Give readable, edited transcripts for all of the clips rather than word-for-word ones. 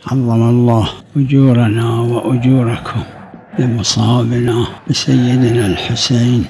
عظم الله أجورنا وأجوركم بمصابنا بسيدنا الحسين.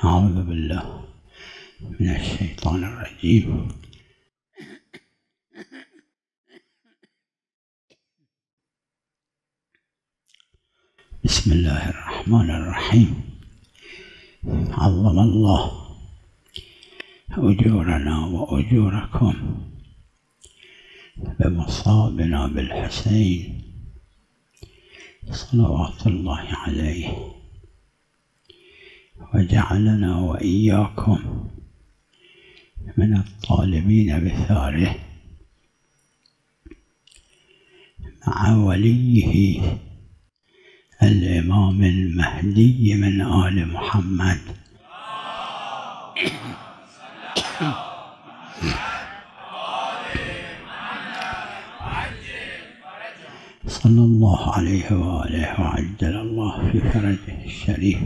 أعوذ بالله من الشيطان الرجيم. بسم الله الرحمن الرحيم. عظم الله أجورنا وأجوركم بمصابنا بالحسين صلوات الله عليه، وجعلنا وإياكم من الطالبين بثاره مع وليه الإمام المهدي من آل محمد صلى الله عليه وآله وعجل الله في فرجه الشريف.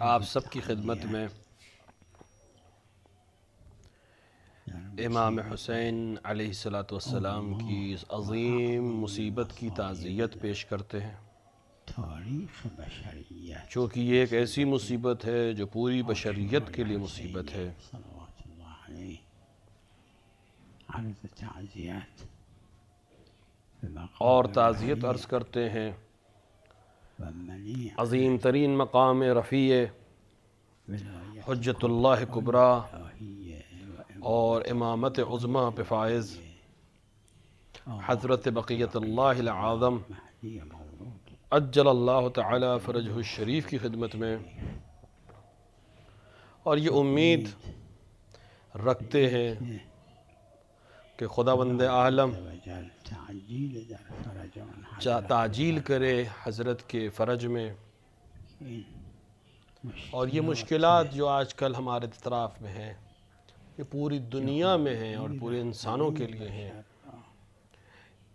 آپ سب کی خدمت میں امام حسین علیہ السلام کی اس عظیم مصیبت کی تعزیت پیش کرتے ہیں، چونکہ یہ ایک ایسی مصیبت ہے جو پوری بشریت کے لیے مصیبت ہے۔ اور تعزیت عرض کرتے ہیں عظیم ترین مقام رفیع حجت اللہ کبریٰ اور امامت عظمیٰ پہ فائز حضرت بقیت اللہ العظم عجل اللہ تعالی فرجہ الشریف کی خدمت میں، اور یہ امید رکھتے ہیں کہ خداوند عالم تعجیل کرے حضرت کے فرج میں، اور یہ مشکلات جو آج کل ہمارے اطراف میں ہیں، یہ پوری دنیا میں ہیں اور پورے انسانوں کے لیے ہیں،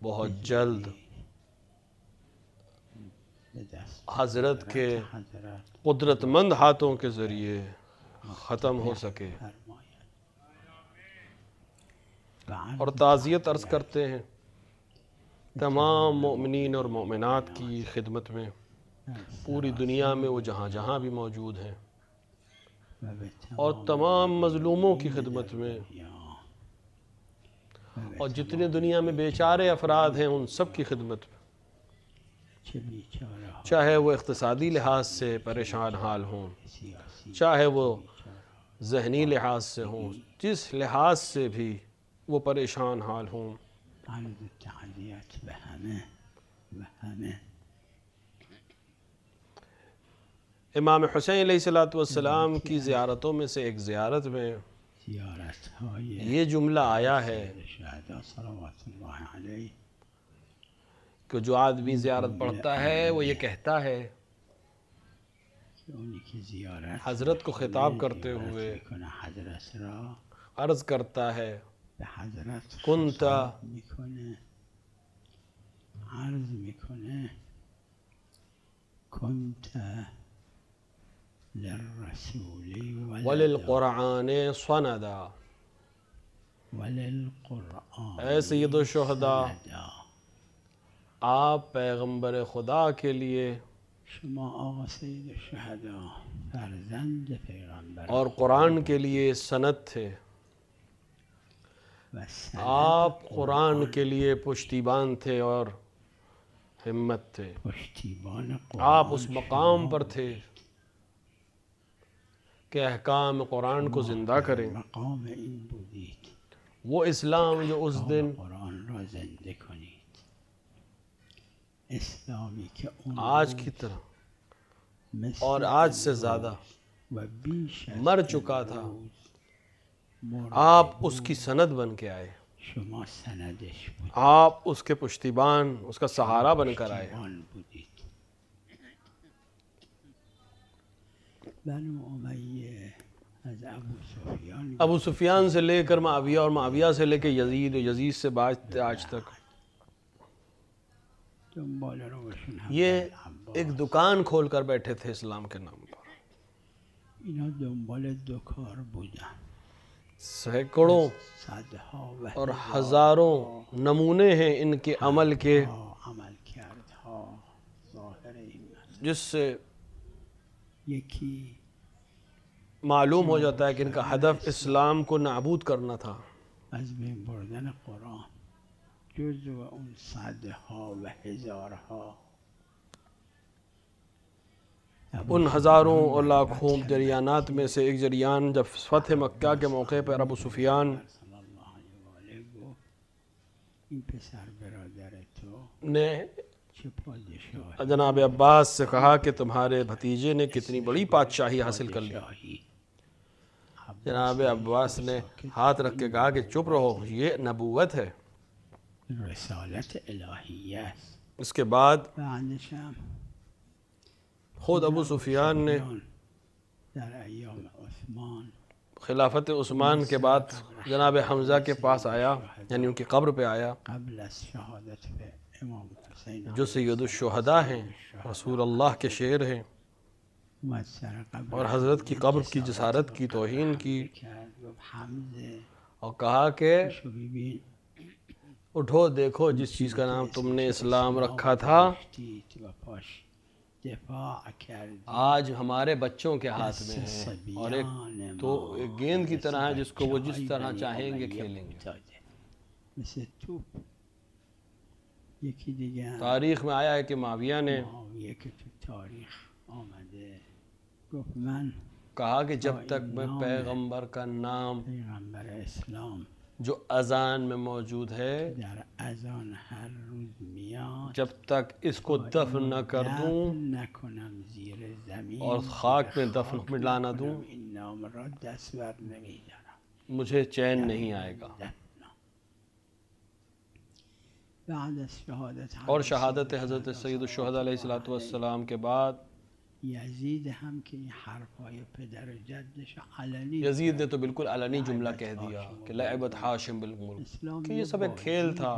بہت جلد حضرت کے قدرت مند ہاتھوں کے ذریعے ختم ہو سکے۔ اور تعزیت عرض کرتے ہیں تمام مومنین اور مومنات کی خدمت میں، پوری دنیا میں وہ جہاں جہاں بھی موجود ہیں، اور تمام مظلوموں کی خدمت میں، اور جتنے دنیا میں بیچارے افراد ہیں ان سب کی خدمت میں، چاہے وہ اقتصادی لحاظ سے پریشان حال ہوں، چاہے وہ ذہنی لحاظ سے ہوں، جس لحاظ سے بھی وہ پریشان حال ہوں۔ امام حسین علیہ السلام کی زیارتوں میں سے ایک زیارت میں یہ جملہ آیا ہے کہ جو آدمی زیارت پڑھتا ہے وہ یہ کہتا ہے، حضرت کو خطاب کرتے ہوئے عرض کرتا ہے، کنت وللقرآن صندا، اے سید الشہداء، آپ پیغمبر خدا کے لیے اور قرآن کے لیے سند تھے، آپ قرآن کے لیے پشتیبان تھے اور ہمت تھے، پشتیبان آپ اس مقام پر تھے کہ احکام قرآن کو زندہ کریں، مقام این بودید وہ اسلام جو اس دن قرآن را زنده کنید، اسلامی که اون آج کی طرح مثل اور آج سے زیادہ و بیش از مر چکا تھا، مرد آپ اس کی سند بن کے آئے، شما سندش بود، آپ اس کے پشتیبان، اس کا سہارا بن کر آئے۔ پشتیبان بودید. بنو امیه از ابو سفیان ابو سفیان سے لے کر معاویہ اور معاویہ سے لے کے یزید اور یزید سے آج تک دنبال روشون هم یہ عباس. ایک دکان کھول کر بیٹھے تھے اسلام کے نام پر، اینا دنبال دو کار بودن، سینکڑوں صدها و اور ہزاروں نمونے ہیں ان کے عمل کے، عمل کردها ظاهر این مسئله. جس سے یکی معلوم ہو جاتا ہے کہ ان کا ہدف اسلام کو نابود کرنا تھا، از بین بردن قرآن، جزو اون صدها و هزارها ان ہزاروں اور لاکھوں جریانات میں سے ایک جریان جب فتح مکہ کے موقع پر ابو سفیان صلی اللہ علیہ وآلہ گفت این پسر برادر تو نے چه پادشاهی جناب عباس سے کہا کہ تمہارے بھتیجے نے کتنی بڑی بادشاہی حاصل کر لی۔ شاہی. جناب عباس نے ہاتھ رکھ کے کہا کہ چپ رہو، یہ نبوت ہے۔ رسالت الہیه است. اس کے بعد بعدش هم خود ابو سفیان نے در ایام عثمان خلافت عثمان کے بعد جناب حمزہ کے پاس آیا، یعنی ان کی قبر پہ آیا، قبل از شهادت به امام حسین جو سید الشہداء ہیں، رسول اللہ کے شعر ہیں، اومد سر قبر اور حضرت کی قبر کی جسارت کی، توہین کی، کرد. گفت حمزه اور کہا کہ شو ببین اٹھو دیکھو جس چیز کا نام تم نے اسلام رکھا تھا کشتید و پاش دفاع کردی. آج ہمارے بچوں کے ہاتھ میں ہے، اور ایک تو ایک گیند کی طرح ہے جس کو وہ جس طرح چاہیں گے کھیلیں گے۔ مثل توپ. یکی دیگه تاریخ میں آیا ہے کہ معاویہ نے معاویه که تو تاریخ آمده گفت من کہا کہ جب تک میں پیغمبر کا نام پیغمبر اسلام جو اذان میں موجود ہے در اذان هر روز میاد جب تک اس کو دفن نہ کر دوں دفن نکنم زیر زمین اور خاک میں دفن ملا نہ دوں، این نام را دست بر نمیدارم. مجھے چین نہیں آئے گا۔ بعد از شهادت اور شہادت حضرت سید الشہداء علیہ السلام کے بعد یزید هم که این حرفای پدر و جدش علنی یزید نے تو بالکل علنی جملہ کہہ دیا کہ لعبت حاشم بالملک، اسلام کہ یہ سب ایک کھیل تھا۔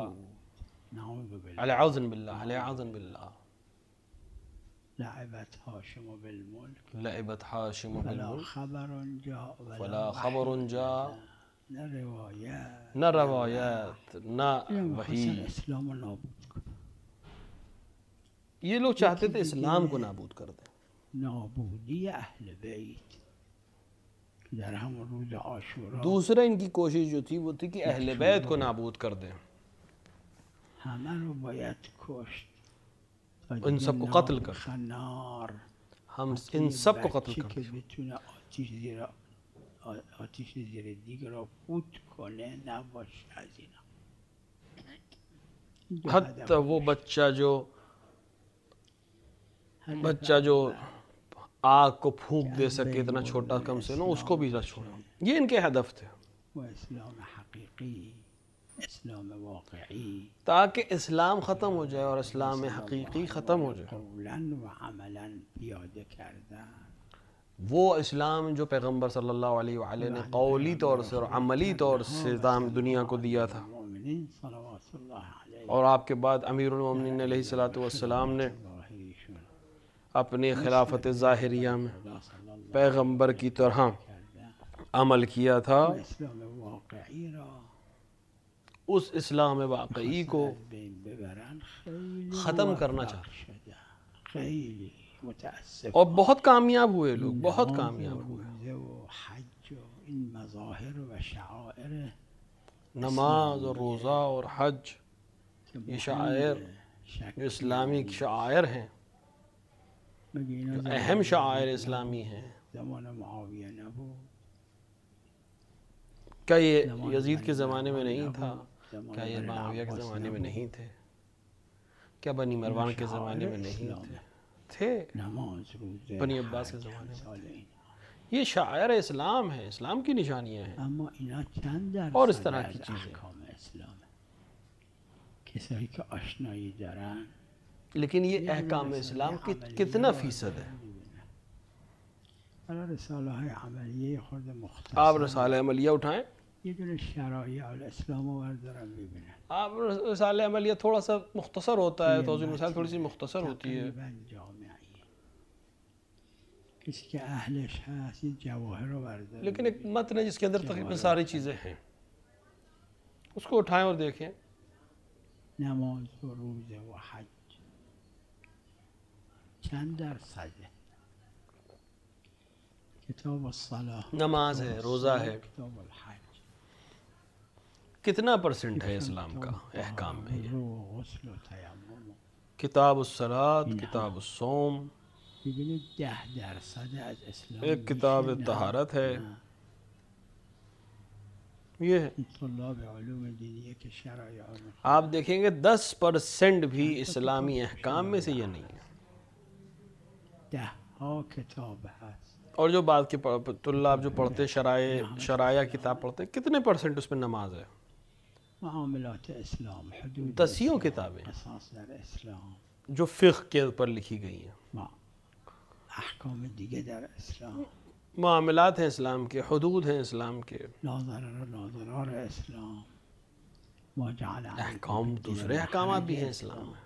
نعوذ بالله. العوذ باللہ، العوذ باللہ، لعبت هاشم بالملک لعبت حاشم فلا بالملک خبر جاء فلا خبر جاء، نه روایت نہ روایت نہ وحی۔ می‌خواستن اسلام رو نابود کنن. یہ لوگ چاہتے تھے اسلام کو نابود کر دیں۔ نابودی اهل بیت که در همون روز عاشورا دوسرا ان کی کوشش جو تھی وہ تھی کہ اہل بیت کو نابود کر دیں، همه رو باید کشت. ان سب کو قتل کر، خنار ہم ان سب کو قتل بچه کر که دیں۔ بتونه آتیش زیر دیگ را فوت کنه نباشه از اینا. حتی وہ بچہ جو آگ کو پھونک دے سکے، اتنا چھوٹا کم سے نو، اس کو بھی نہ چھوڑا۔ یہ ان کے ہدف تھے، و اسلام حقیقی، اسلام واقعی، تاکہ اسلام ختم ہو جائے اور اسلام حقیقی ختم ہو جائے۔ قولاً و عملاً پیاده کردن. وہ اسلام جو پیغمبر صلی اللہ علیہ وآلہ نے قولی طور سے اور عملی طور سے دنیا کو دیا تھا، مومنین صلوات اللہ علیہ اور آپ کے بعد امیر المومنین علیہ السلام نے ظاہریشون اپنی خلافت ظاہریہ میں صلی اللہ پیغمبر کی طرح کردن. عمل کیا تھا۔ اسلام واقعی را اس اسلام واقعی کو از بین ببرن خیلی ختم کرنا موفق چاہتے، شدن. خیلی متاسف. اور بہت کامیاب ہوئے لوگ، بہت کامیاب ہوئے۔ روزه و حج و این مظاهر و شعائر نماز اور روزہ اور حج، که یہ شعائر جو اسلامی شعائر ہیں، جو اہم شعائر اسلامی ہیں، زمان معاویہ نبود، کیا یہ یزید کے زمانے میں نہیں تھا؟ کیا یہ معاویہ کے زمانے میں نہیں تھے؟ کیا بنی مروان کے زمانے میں نہیں تھے؟ نماز روزے بنی عباس کے زمانے میں یہ شاعر اسلام ہے، اسلام کی نشانیاں ہیں، اما اینا چند درصد اور اس طرح کی از چیزیں. احکام اسلام کسایی که آشنایی دارن لیکن یہ احکام اسلام کی کتنا فیصد ہے؟ حالا رساله های عملیه خود آپ مختصر رسالہ عملیہ اٹھائیں، یه دونه شرایع الاسلام رو بردارم ببینن. آپ رسالہ عملیہ تھوڑا سا مختصر ہوتا ہے، توضیح المثال تھوڑی سی مختصر ہوتی ہے، تقریباً جامعیه کسی که اهلش هست یه جواهر رو برداره لیکن ایک متن ہے جس کے اندر تقریباً ساری چیزیں ہیں، اس کو اٹھائیں اور دیکھیں. نماز و روزه و حج چند درصده؟ کتاب الصلاة، نماز ہے، روزہ ہے، کتاب الحج، کتنا پرسنٹ ہے اسلام کا احکام میں؟ وضو و غسل و تیمم. کتاب الصلاۃ، کتاب الصوم، ببینید 10% از اسلام ایک کتاب میشه. نه. طہارت ہے، نه. یہ ہے. این طلاب علوم دینیه که شرایع رو میخوان. آپ دیکھیں گے 10% بھی اسلامی احکام میں سے یہ نہیں ہے. 10 کتاب هست. اور جو بعد کے طلاب جو پڑھتے شرائع کتاب پڑھتے، کتنے پرسنٹ اس میں نماز ہے؟ معاملات اسلام، حدود 10 کتابیں اساس در اسلام، جو فقہ کے اوپر لکھی گئی ہیں، ما احکام دیگه در اسلام، معاملات ہیں اسلام کے، حدود ہیں اسلام کے، ناظرار اسلام، ما جعل علیکم احکام، فی الدین دوسرے احکامات بھی ہیں اسلام میں.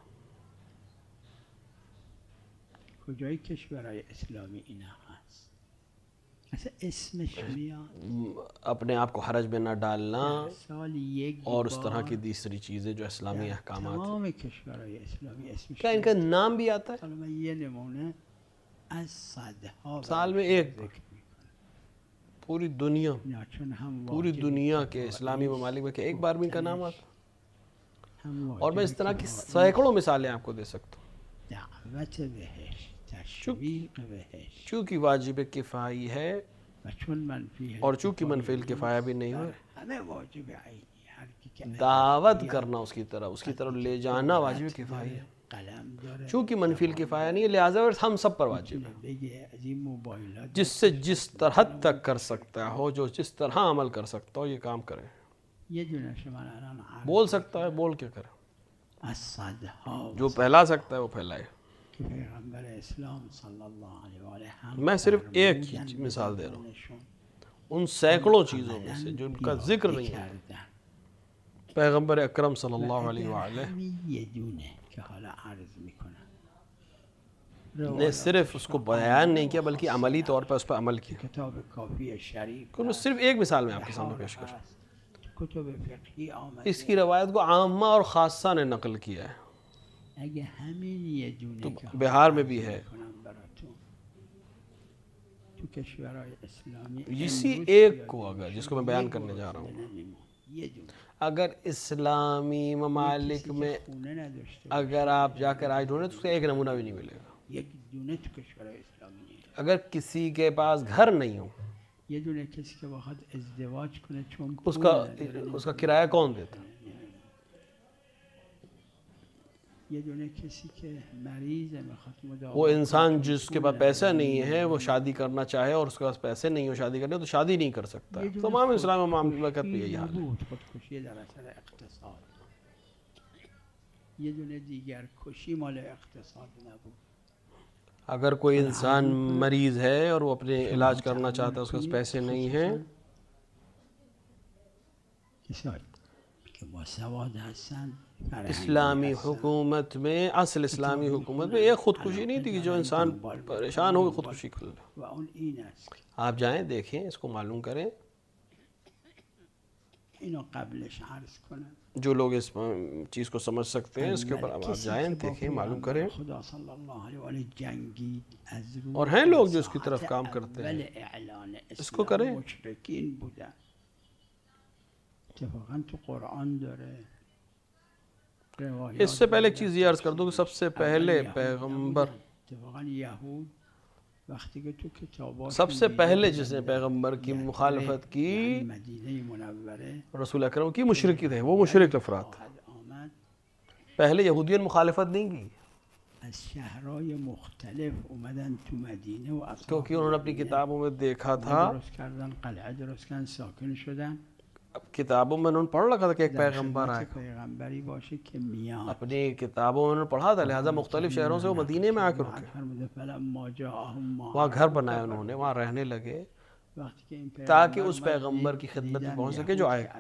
کجای کشورهای اسلامی اینا هست؟ اصلا اسمش میاد اپنے آپ کو حرج میں نہ ڈالنا سال یک اور اس طرح بار کی دوسری چیزیں جو اسلامی احکامات ہیں. تمام کشورهای اسلامی اسمش کیا ان کا نام بھی آتا ہے؟ حالا من یه نمونه از صدها سال میں ایک بار ذکر میکنم. پوری دنیا، اینا چون هم پوری واجب دنیا کے کفایت اسلامی ممالک میں کہ ایک بار بھی ان کا نام آتا. هم اور میں واجب اس طرح کی کفایت، سینکڑوں مثالیں آپ کو دے سکتا ہوں. دعوت بهش، تشویق بهش، چونکہ واجب کفائی ہے و چون منفی ہے اور چونکہ منفی الکفایہ بھی نہیں ہے، همه واجب عینی، هر کی که دعوت کرنا اس کی طرف لے جانا واجب کفائی ہے. قلم داره چونکہ منفی الکفایہ نہیں ہے، لہٰذا ہم سب پر واجب ہے. بگه از این موبایلات جس سے جس طرح تک کر سکتا ہو، جو جس طرح عمل کر سکتا ہو، یہ کام کرے. یه دونه شما الان عرض بول سکتا ہے بول کے کرے، از صدها جو پھیلا سکتا ہے وہ پھیلائے. که پیغمبر اسلام صلی اللہ علیہ وآلہ هم میں صرف ایک ہی فرمودن مثال دے رہا ہوں بزرگانشون ان سینکڑوں چیزوں میں سے جو ان کا ذکر نہیں ہے. کردن. پیغمبر اکرم صلی اللہ علیہ در وآلہ همین یه دونه که حالا عرض میکنم نے صرف اس کو بیان نہیں کیا بلکہ عملی طور پر اس پر عمل کیا. کتاب کافی شریف میں صرف ایک مثال میں آپ کے سامنے پیش کروں. کتب فقهی آمده. اس کی روایت کو عامہ اور خاصہ نے نقل کیا ہے. اگه همین یه دونه که حالا بہار میں عرض بھی ہے. میکنم براتون تو کشورهای اسلامی اسی امروز ایک بیاد کو اگر جس بشه، کو میں بیان یه کرنے گرسنه جا رہا ہوں، نمی‌مونه. یه دونه اگر اسلامی ممالک کسی که میں خونه نداشته اگر آپ جا کر آج ڈھونڈیں تو اس کا ایک نمونہ بھی نہیں ملے گا. یک دونه تو کشورهای اسلامی نیست. اگر کسی کے پاس گھر نہیں ہو، یه دونه کسی که بخواد ازدواج کنه چون اس پول کا نداره، اس کا کرایہ کون دیتا؟ یه دونه کسی که مریضه میخواد مداوم وہ انسان کنه، جس کے پول پاس نداره. پیسہ نہیں ہے، وہ شادی کرنا چاہے اور اس کے پاس پیسے نہیں ہو شادی کرنے، تو شادی نہیں کر سکتا. یه دونه تمام اسلام خودکشی مملکت میں یہی حال ہے. نبود، خودکشی در اثر اقتصاد. یه دونه دیگر کشی مال اقتصاد نبود. اگر کوئی انسان مریض ہے اور وہ اپنے علاج کرنا چاہتا ہے، اس کے پاس پیسے نہیں ہیں، کسایی که با سواد هستن، فرهنگی اسلامی هستن. حکومت میں، اصل اسلامی حکومت میں ایک خودکشی نہیں تھی کہ جو انسان پریشان ہو کے خودکشی کر لے. و اون این است. آپ جائیں دیکھیں، اس کو معلوم کریں. اینو قبلش عرض کنم. جو لوگ اس چیز کو سمجھ سکتے ہیں اس کے اوپر آپ جائیں، دیکھیں، معلوم کریں. خدا صلی اللہ علیہ وآلہ جنگید از روز اور ہیں لوگ جو اس کی طرف کام کرتے ہیں. اول اعلان اس کو اسلام کریں. مشرکین بودن. اتفاقا تو قرآن داره. اس سے پہلے ایک چیز یہ عرض کر دوں کہ سب سے پہلے پیغمبر، سب سے پہلے جس نے پیغمبر کی مخالفت کی رسول اکرم کی مشرکی تھے، وہ مشرک افراد تھے. پہلے یہودیوں نے مخالفت نہیں کی کیونکہ انہوں نے اپنی کتابوں میں دیکھا تھا، کتابوں میں انہوں نے پڑھ رکھا تھا کہ ایک پیغمبر آئے گا، اپنی کتابوں میں انہوں نے پڑھا تھا، لہٰذا مختلف شہروں سے وہ مدینے میں آ کے رکے، وہاں گھر بنائے انہوں نے، وہاں رہنے لگے تاکہ اس پیغمبر کی خدمت میں پہنچ سکے جو آئے گا.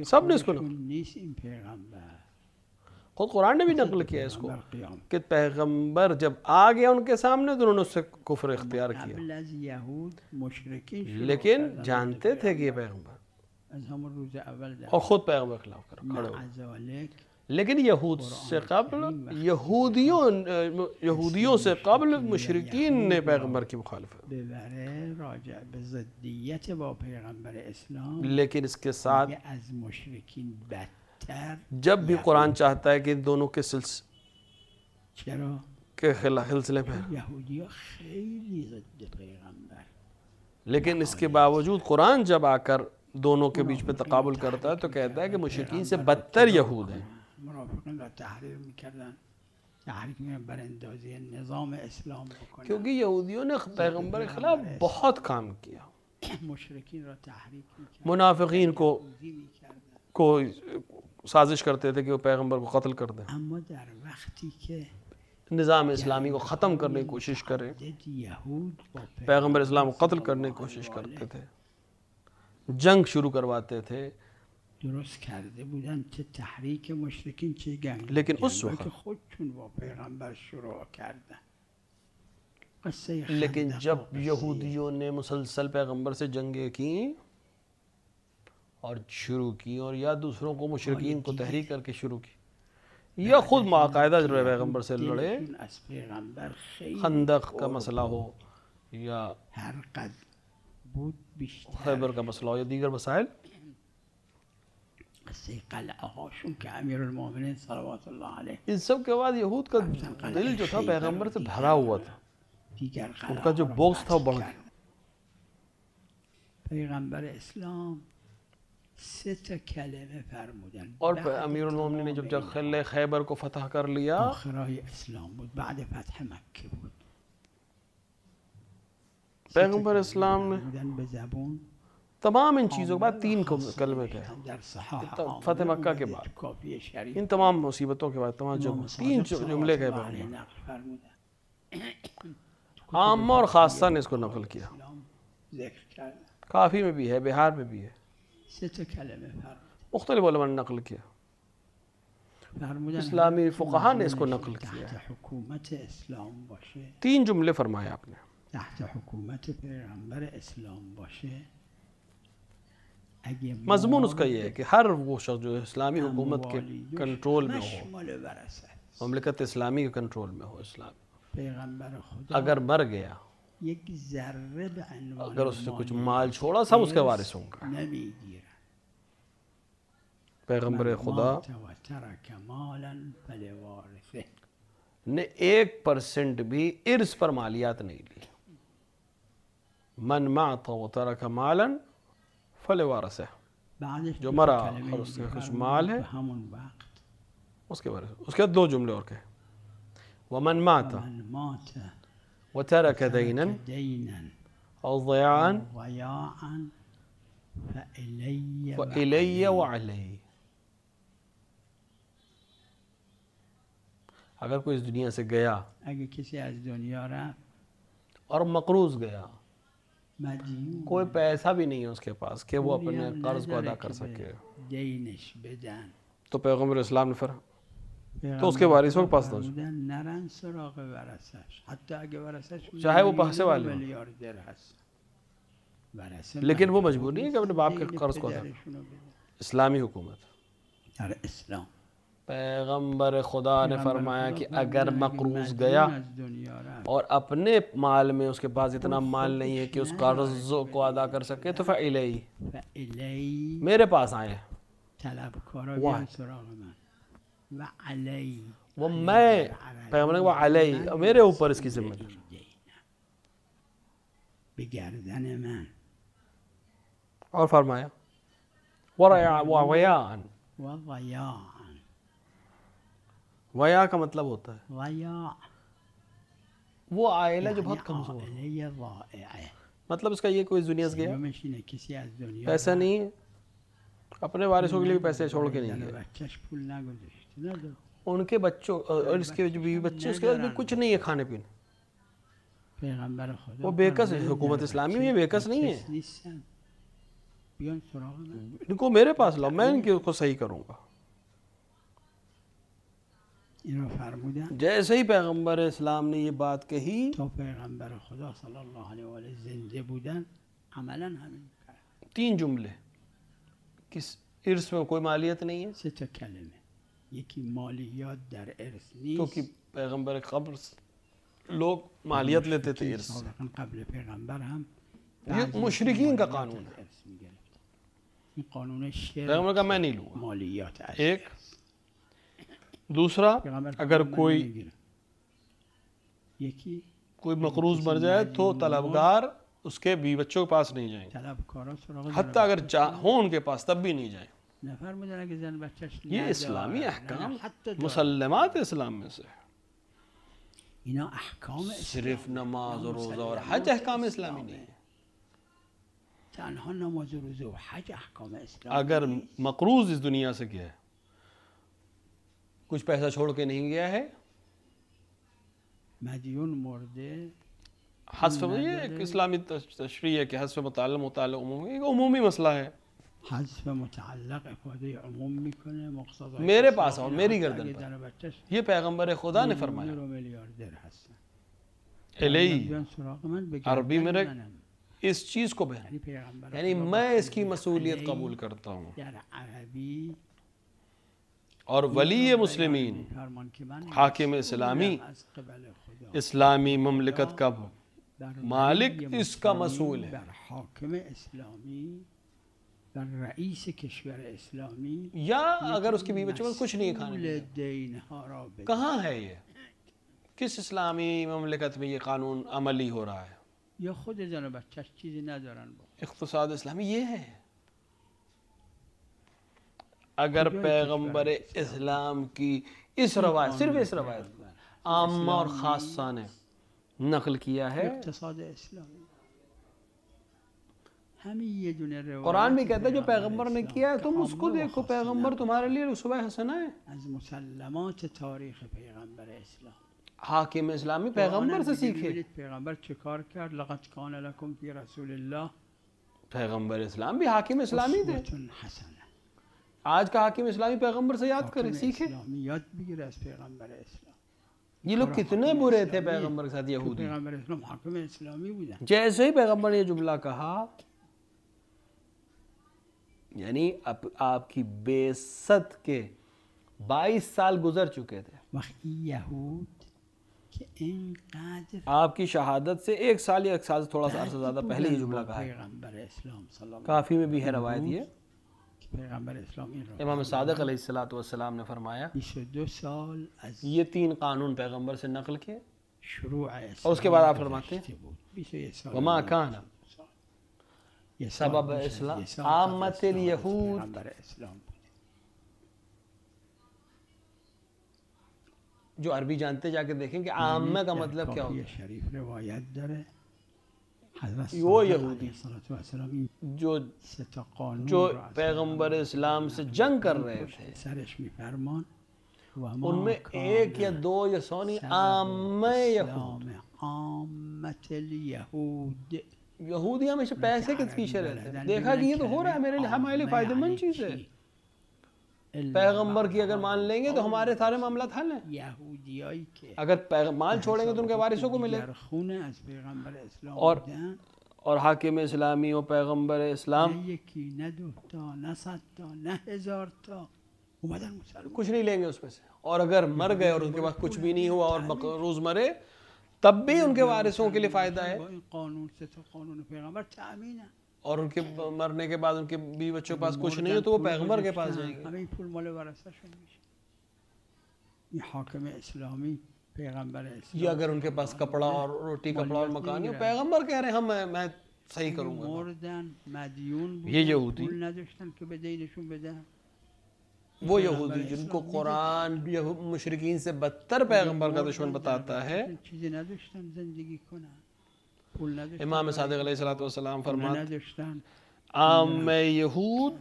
سب نے اس کو خود قرآن نے بھی نقل کیا اس کو کہ پیغمبر جب آ گیا ان کے سامنے تو انہوں نے اس سے کفر اختیار کیا، لیکن جانتے تھے کہ یہ پیغمبر، اور خود پیغمبر کے خلاف کھڑے ہوئے. لیکن یہود سے قبل، یہودیوں سے قبل مشرکین نے پیغمبر کی مخالفت، لیکن اس کے ساتھ جب بھی قرآن چاہتا ہے کہ دونوں کے سلسلے میں، لیکن اس کے باوجود قرآن جب آ کر دونوں کے بیچ میں تقابل کرتا ہے تو کہتا ہے کہ مشرکین سے بدتر یہود ہیں. کیونکہ یہودیوں نے پیغمبر کے خلاف بہت کام کیا، منافقین کو سازش کرتے تھے کہ وہ پیغمبر کو قتل کر دیں، نظام اسلامی کو ختم کرنے کی کوشش کریں، پیغمبر اسلام کو قتل کرنے کی کوشش کرتے تھے، جنگ شروع کرواتے تھے. لیکن اس وقت لیکن جب یہودیوں نے مسلسل پیغمبر سے جنگیں کی اور شروع کی، اور یا دوسروں کو مشرکین کو تحریک کر کے شروع کی، یا خود باقاعدہ جو پیغمبر سے لڑے، خندق کا مسئلہ ہو یا خیبر کا مسئلہ ہو یا دیگر مسائل، ان سب کے بعد یہود کا دل جو تھا پیغمبر سے بھرا ہوا تھا، ان کا جو بغض تھا وہ بڑھ گیا. پیغمبر اسلام 3 کلمه فرمودن، اور امیر المومنین نے جب قلعہ خیبر کو فتح کر لیا، آخرای اسلام بود، بعد فتح مکه بود، پیغمبر اسلام نے تمام ان چیزوں کے بعد 3 کلمے کہے، فتح مکہ کے بعد، ان تمام مصیبتوں کے بعد، تمام 3 جملے کہے پیغمبر. عامہ اور خاصہ نے اس کو نقل کیا، کافی میں بھی ہے، بہار میں بھی ہے، مختلف علماء نے نقل کیا، اسلامی فقہاء نے اس کو نقل کیا. 3 جملے فرمائے آپ نے، تحت حکومت پیغمبر اسلام باشه. مضمون اس کا یہ ہے کہ ہر وہ شخص جو اسلامی حکومت کے کنٹرول میں ہو، مملکت اسلامی کے کنٹرول میں ہو، اسلام پیغمبر خدا اگر مر گیا، یک ذره به عنوان اگر اس نے کچھ مال چھوڑا، سب اس کے وارث ہوں گا. نمیگیرن. پیغمبر خدا و ترک مالا فلوارثه نے 1% بھی ارث پر مالیات نہیں لی. من مات و ترک مالا فلوارثه، جو مرا اور اس کے کچھ مال ہے همون وقت اس کے وارث. اس کے بعد 2 جملے اور کہے، ومن مات وترك دينا أو ضياعا فإلي وعلي. اگر کوئی اس دنیا سے گیا، اگر کسی از دنیا رفت اور مقروض گیا، مدیون کوئی پیسہ بھی نہیں ہے اس کے پاس کہ وہ اپنے قرض کو ادا کر سکے، دینش بدن، تو پیغمبر اسلام نے تو اس کے وارثوں کے پاس دو، نرن سراغ ورثش، حتی اگه ورثش چاہے وہ پیسے والے ہوں، میلیاردر هست، لیکن وہ مجبور نہیں ہے کہ اپنے باپ کے قرض کو ادا کرے. اسلامی حکومت در اسلام پیغمبر خدا نے فرمایا کہ اگر مقروض گیا اور اپنے مال میں اس کے پاس اتنا مال نہیں ہے کہ اس قرض کو ادا کر سکے تو فإلی، میرے پاس آئے، طلبکارا بیان سراغ من، و علی وہ میں پیغمبر وہ علی میرے اوپر اس کی ذمہ داری به گردن من اور فرمایا وَوَيَاءً و ضیاعا ویا کا مطلب ہوتا ہے ضیاع وہ عائلہ جو بہت کمزور ہے، عائله ضائعه مطلب اس کا یہ کوئی دنیا سے گیا سیومش اینه کسی از دنیا پیسہ نہیں ہے، اپنے وارثوں کے لیے بھی پیسے چھوڑ کے نہیں زن و گئے، بچهش پول نگذاشته نداره ان کے بچوں اور اس کے جو بیوی بچے اس کے پاس بھی کچھ نہیں ہے کھانے پینے، پیغمبر خدا وہ بےکس ہے، حکومت اسلامی میں یہ بےکس نہیں ہے، نیستن بیان سراغ من ان کو میرے پاس لاؤ، میں ان کو صحیح کروں گا. اینو فرمودن جیسے ہی پیغمبر اسلام نے یہ بات کہی تا پیغمبر خدا صلی اللہ علیہ وآلہ زنده بودن عملا همین کرد. 3 جملے، کس ارث میں کوئی مالیت نہیں ہے 3 تا کلمه، یکی مالیات در ارث کیونکہ نیست، پیغمبر قبر لوگ مالیت لیتے تھے ارث سے، سابقا قبل پیغمبر هم یہ مشرکین کا قانون ہے، ارث می‌گرفت. این قانون شرک پیغمبر کا میں نہیں لوں گا. مالیات ارث ایک دوسرا اگر کوئی یکی کوئی مقروض مر جائے تو طلبگار اس کے بیوی بچوں کے پاس نہیں جائیں، طلبکارا سراغ حتیٰ اگر ہوں ان کے پاس تب بھی نہیں جائیں. نفرمودن اگه زن بچهش یہ نداره، اسلامی احکام حتی داره. مسلمات اسلام میں سے ہے. اینا احکام صرف نماز و روزہ اور حج احکام اسلامی نہیں ہے. تنها نماز و روزه و حج احکام اسلام. اگر مقروض اس دنیا سے گیا ہے، کچھ پیسہ چھوڑ کے نہیں گیا ہے، مدیون مرده حذف یہ ایک اسلامی تشریح ہے کہ حذف متعلق عمومی ایک عمومی مسئلہ ہے. حذف متعلق افاده عموم میکنه، مقتضای میرے پاس آؤ، اسلام میری حتی گردن اگه پر. زن بچهش یہ پیغمبر خدا نے فرمایا. میلیونر و میلیاردر هستن. الی بیان سراغ من به عربی میں گردن رکھ منم. اس چیز کو بیان، یعنی پیغمبر یعنی خدا میں اس کی بخشیده. مسئولیت علی قبول کرتا ہوں. در عربی اور ولی مسلمین فرمان که من حاکم اسلامی از قبل خدا اسلامی مملکت کا بر مالک ولی اس کا مسلمی، مسئول ہے. بر حاکم اسلامی، بر رئیس کشور اسلامی یا اگر اس کی بیوی بچوں میں کچھ نہیں ہے کھانے کے لیے، مسئول دینها را بده. کہاں ہے یہ؟ کس اسلامی مملکت میں یہ قانون عملی ہو رہا ہے؟ یا خود زن و بچهش چیزی ندارن بخورن. اقتصاد اسلامی یہ ہے. اگر پیغمبر اسلام کی اس روایت، صرف اس روایت عامہ اور خاصہ نے نقل کیا ہے، اقتصاد اسلامی همین یه دونه روایت قرآن بھی کہتا ہے جو پیغمبر نے اسلام کیا ہے که تم اس کو عامه و دیکھو، خاصه پیغمبر نبود. تمہارے لیے اسوہ حسنہ ہے. از مسلمات تاریخ پیغمبر اسلام حاکم اسلامی پیغمبر سے سیکھے. ببینید پیغمبر چه کار کرد. لقد کان لکم فی رسول الله پیغمبر اسلام بھی حاکم اسلامی تھے. اسوة حسنه. آج کا حاکم اسلامی پیغمبر سے یاد کرے، حاکم سیکھے. اسلامی یاد بگیره از پیغمبر اسلام. یہ لوگ کتنے برے تھے پیغمبر کے ساتھ تو یہودی. پیغمبر اسلام حاکم اسلامی بودن. جیسے ہی پیغمبر نے یہ جملہ کہا، یعنی آپ کی بعثت کے 22 سال گزر چکے تھے، وقتی یهود که اینقدر آپ کی شہادت سے 1 سال یا 1 سال سے تھوڑا سا عرصہ زیادہ پہلے یہ جملہ کہا ہے. پیغمبر اسلام صلی اللہ کافی میں بھی ہے روایت یہ. که پیغمبر اسلام این رو امام صادق علیہ السلام نے فرمایا 22 سال از یہ 3 قانون پیغمبر سے نقل کے، شروع اسلام اور اس کے بعد آپ فرماتے ہیں گذشته بود. 21 سال وما کان یه سال سبب بیش از اسلام یه سال عامت قبل از الیهود. پیغمبر اسلام بود. جو عربی جانتے جا کے دیکھیں کہ عامہ کا مطلب کیا ہوتا کافی شریف روایت داره حضرت وہ صادق یہودی علیہ الصلوۃ والسلام این ہے جو 3 قانون جو رو از پیغمبر اسلام سے جنگ کر رہے تھے، سرش میفرمان و ان میں 1 یا 2 یا 100 نہیں، عامہ یہود. عامت الیہود. یہودی ہمیشہ پیسے کے پیچھے رہتے ہیں. دیکھا کہ یہ تو ہو رہا ہے میرے لیے، ہمارے لیے فائدہ مند چیز ہے. پیغمبر کی اگر مان لیں گے تو ہمارے سارے معاملات حل ہیں. یہودیایی که اگر مال چھوڑیں گے تو ان کے وارثوں کو ملے. در خونه از پیغمبر اسلام اور بودن، اور حاکم اسلامی و پیغمبر اسلام نه یکی نه 2 تا نه 100 تا نه 1000 تا اومدن مسلمان. کچھ نہیں لیں گے اس میں سے. اور اگر مر گئے اور ان کے پاس کچھ بھی نہیں ہوا اور روز مرے تب بھی ان کے وارثوں کے لیے فائدہ ہے. با این قانون 3 قانون پیغمبر تأمینه. اور ان کے مرنے کے بعد ان کے بیوی بچوں کے پاس کچھ نہیں ہو تو وہ پیغمبر کے پاس جائیں گے. همه این پول مال ورثه‌شون میشه. یہ حاکم اسلامی پیغمبر اسلام یہ اگر ان کے پاس کپڑا اور روٹی کپڑا اور مکان ہے، پیغمبر کہہ رہے ہیں میں صحیح کروں گا. مردن مدیون یہ یہودی، پول نداشتن که بدینشون بدن. وہ یہودی جن کو قرآن مشرکین سے بدتر پیغمبر کا دشمن بتاتا ہے، چیزی نداشتن زندگی کنن، پول نداشتن، امام صادق علیہ السلام فرماتے نداشتن، عام یہود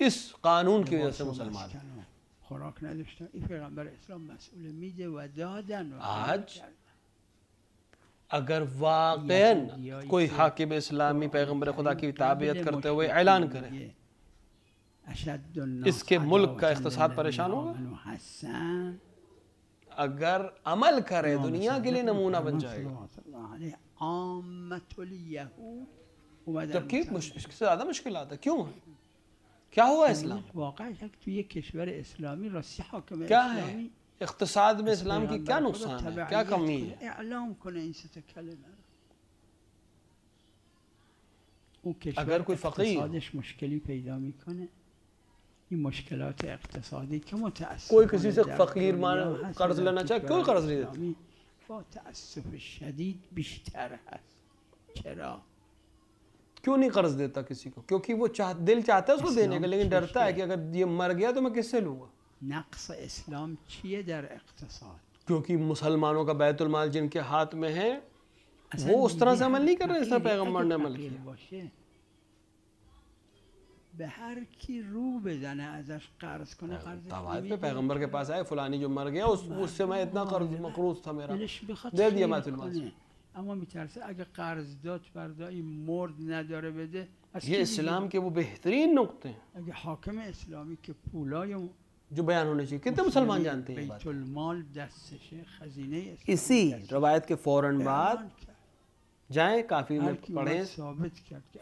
اس قانون کی وجہ سے مسلمان ہیں. خوراک نداشتن. این پیغمبر اسلام مسئول میده و دادن و آج اگر واقعا کوئی حاکم اسلامی پیغمبر خدا کی تابعیت کرتے ہوئے اعلان کرے اس کے ملک کا اقتصاد پریشان ہوگا، اگر عمل کرے دنیا کے لیے نمونہ بن جائے گا. جبکہ اس سے زیادہ مشکلات ہے. کیوں ہے؟ کیا ہوا اسلام؟ واقعا ہے کہ تو یہ کشور اسلامی راستی حاکم کیا ہے اسلامی اقتصاد میں اسلام کی کیا نقصان ہے، کیا کمی ہے؟ اعلام کنه این سه کلمه. اون اگر کوئی فقیر اقتصادش مشکلی پیدا میکنه، این مشکلات اقتصادی که متأسف کوئی کسی سے فقیر قرض لینا چاہے، کوئی قرض نہیں دیتا. با تأسف شدید بیشتر هست. چرا؟ کیوں نہیں قرض دیتا کسی کو؟ کیونکہ وہ دل چاہتا ہے اس کو دینے کا، لیکن ڈرتا ہے کہ اگر یہ مر گیا تو میں کس سے لوں گا. نقص اسلام چیه در اقتصاد؟ کیونکہ مسلمانوں کا بیت المال جن کے ہاتھ میں ہے وہ اس طرح سے عمل نہیں کر رہے جس طرح پیغمبر نے عمل کیا. به هر کی رو بزنه ازش قرض کنه قرضش تواعد پہ پیغمبر کے پاس آئے فلانی جو مر گیا اس سے میں اتنا قرض مقروض تھا میرا، دے دیا بیت المال. اما میترسه اگه قرض داد فردا این مرد نداره بده. یہ اسلام کے وہ بہترین نقطے ہیں اگه حاکم اسلامی که پولای جو بیان ہونے چاہیے. کتنے مسلمان جانتے ہیں یہ بات؟ بیت المال دستشه خزینه اسلامی. اسی روایت کے فوراً بعد جائیں کافی میں پڑھیں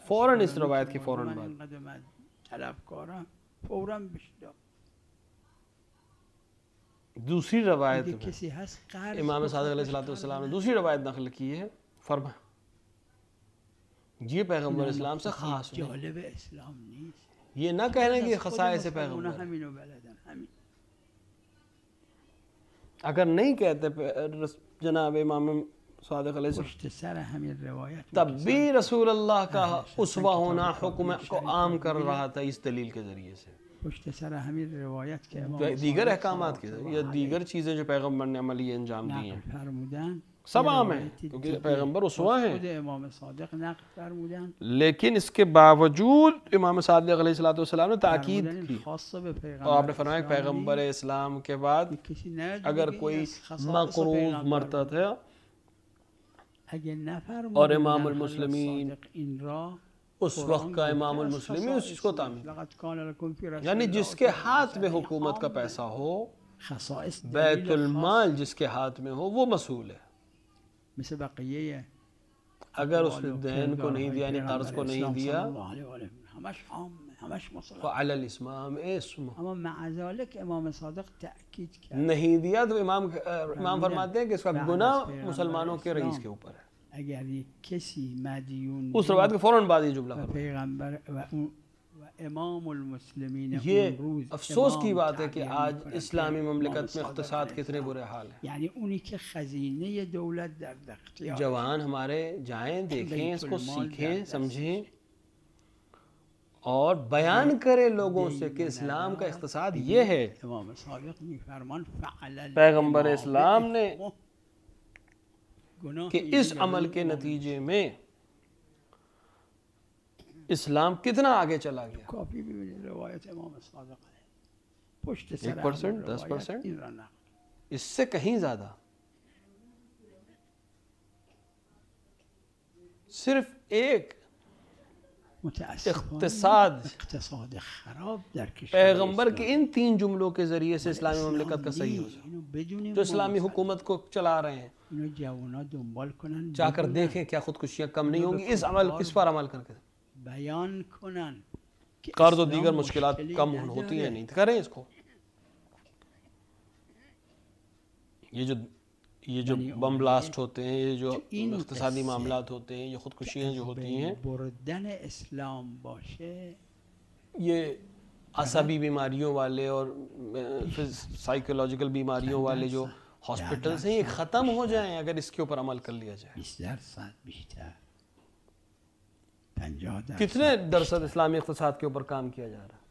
فوراً اس روایت کے فوراً بعد طلبکارم فوراً بشدا. دوسری روایت اگه کسی هست قرض امام صادق علیہ السلام نے دوسری روایت نقل کی ہے. فرمایا یہ پیغمبر اسلام سے خاص ہے، جالب اسلام نیست. یہ نہ کہنے کہ خصائص پیغمبر. همینو بلدن همین. اگر نہیں کہتے جناب امام صادق علیہ السلام پشت سر همین روایت تب بھی رسول اللہ کا اسوہ ہونا حکم کو عام کر رہا تھا اس دلیل کے ذریعے سے. پشت سر همین روایت که امام دیگر احکامات کے ذریعے یا دیگر چیزیں جو پیغمبر نے عملی انجام دی ہیں فرمودن سب عام ہیں کیونکہ پیغمبر اسوہ ہیں. خود امام صادق نقل فرمودن لیکن اس کے باوجود امام صادق علیہ السلام نے تاکید کی خاص به پیغمبر اور آپ نے فرمایا کہ پیغمبر اسلام کے بعد اگر کوئی مقروض مرتا تھا اور امام المسلمین اس وقت کا امام المسلمین اس چیز کو تعمیر، یعنی جس کے ہاتھ میں حکومت کا پیسہ ہو، بیت المال جس کے ہاتھ میں ہو وہ مسئول ہے. مثل بقیه اگر اس نے دین کو نہیں دیا یعنی قرض کو نہیں دیا همش عام همش مصلح فعلی الاسمام اسم، اما مع ذلك امام صادق تأکید کرد نہیں دیا تو امام فرماتے ہیں کہ اس کا گناہ مسلمانوں کے رئیس کے اوپر ہے. اگر کسی مدیون اس روایت کے فوراً بعد یہ جملہ پیغمبر و امام المسلمین. یہ افسوس کی بات ہے کہ آج اسلامی مملکت میں اقتصاد کتنے برے حال ہیں. یعنی اونی که خزینه دولت در اختیار جوان ہمارے جائیں دیکھیں اس کو سیکھیں سمجھیں اور بیان کریں لوگوں سے کہ اسلام کا اقتصاد یہ ہے. امام صادق میفرمان فعل پیغمبر اسلام نے کہ اس عمل کے نتیجے میں اسلام کتنا آگے چلا گیا. کافی بھی روایت امام صادق ہے پشت سر 1%, 10%, اس سے کہیں زیادہ. صرف ایک اقتصاد خراب در کشور پیغمبر کے ان 3 جملوں کے ذریعے سے اسلامی مملکت کا صحیح ہو سکتا. جو اسلامی حکومت کو چلا رہے ہیں جا کر دیکھیں کیا خودکشیاں کم نہیں ہوں گی اس پر عمل کر کے. بیان کنن قرض و دیگر مشکلات کم ہوتی ہیں نہیں کریں اس کو. یہ جو بم بلاسٹ ہوتے ہیں، یہ جو اقتصادی معاملات ہوتے ہیں، یہ خودکشیاں جو ہوتی ہیں، بردن اسلام باشه یہ عصبی بیماریوں والے اور سائیکولوجیکل بیماریوں والے جو ہاسپٹلس ہیں یہ ختم ہو جائیں اگر اس کے اوپر عمل کر لیا جائے. 20% بیشتر، 50%. کتنے درصد اسلامی اقتصاد کے اوپر کام کیا جا رہا ہے؟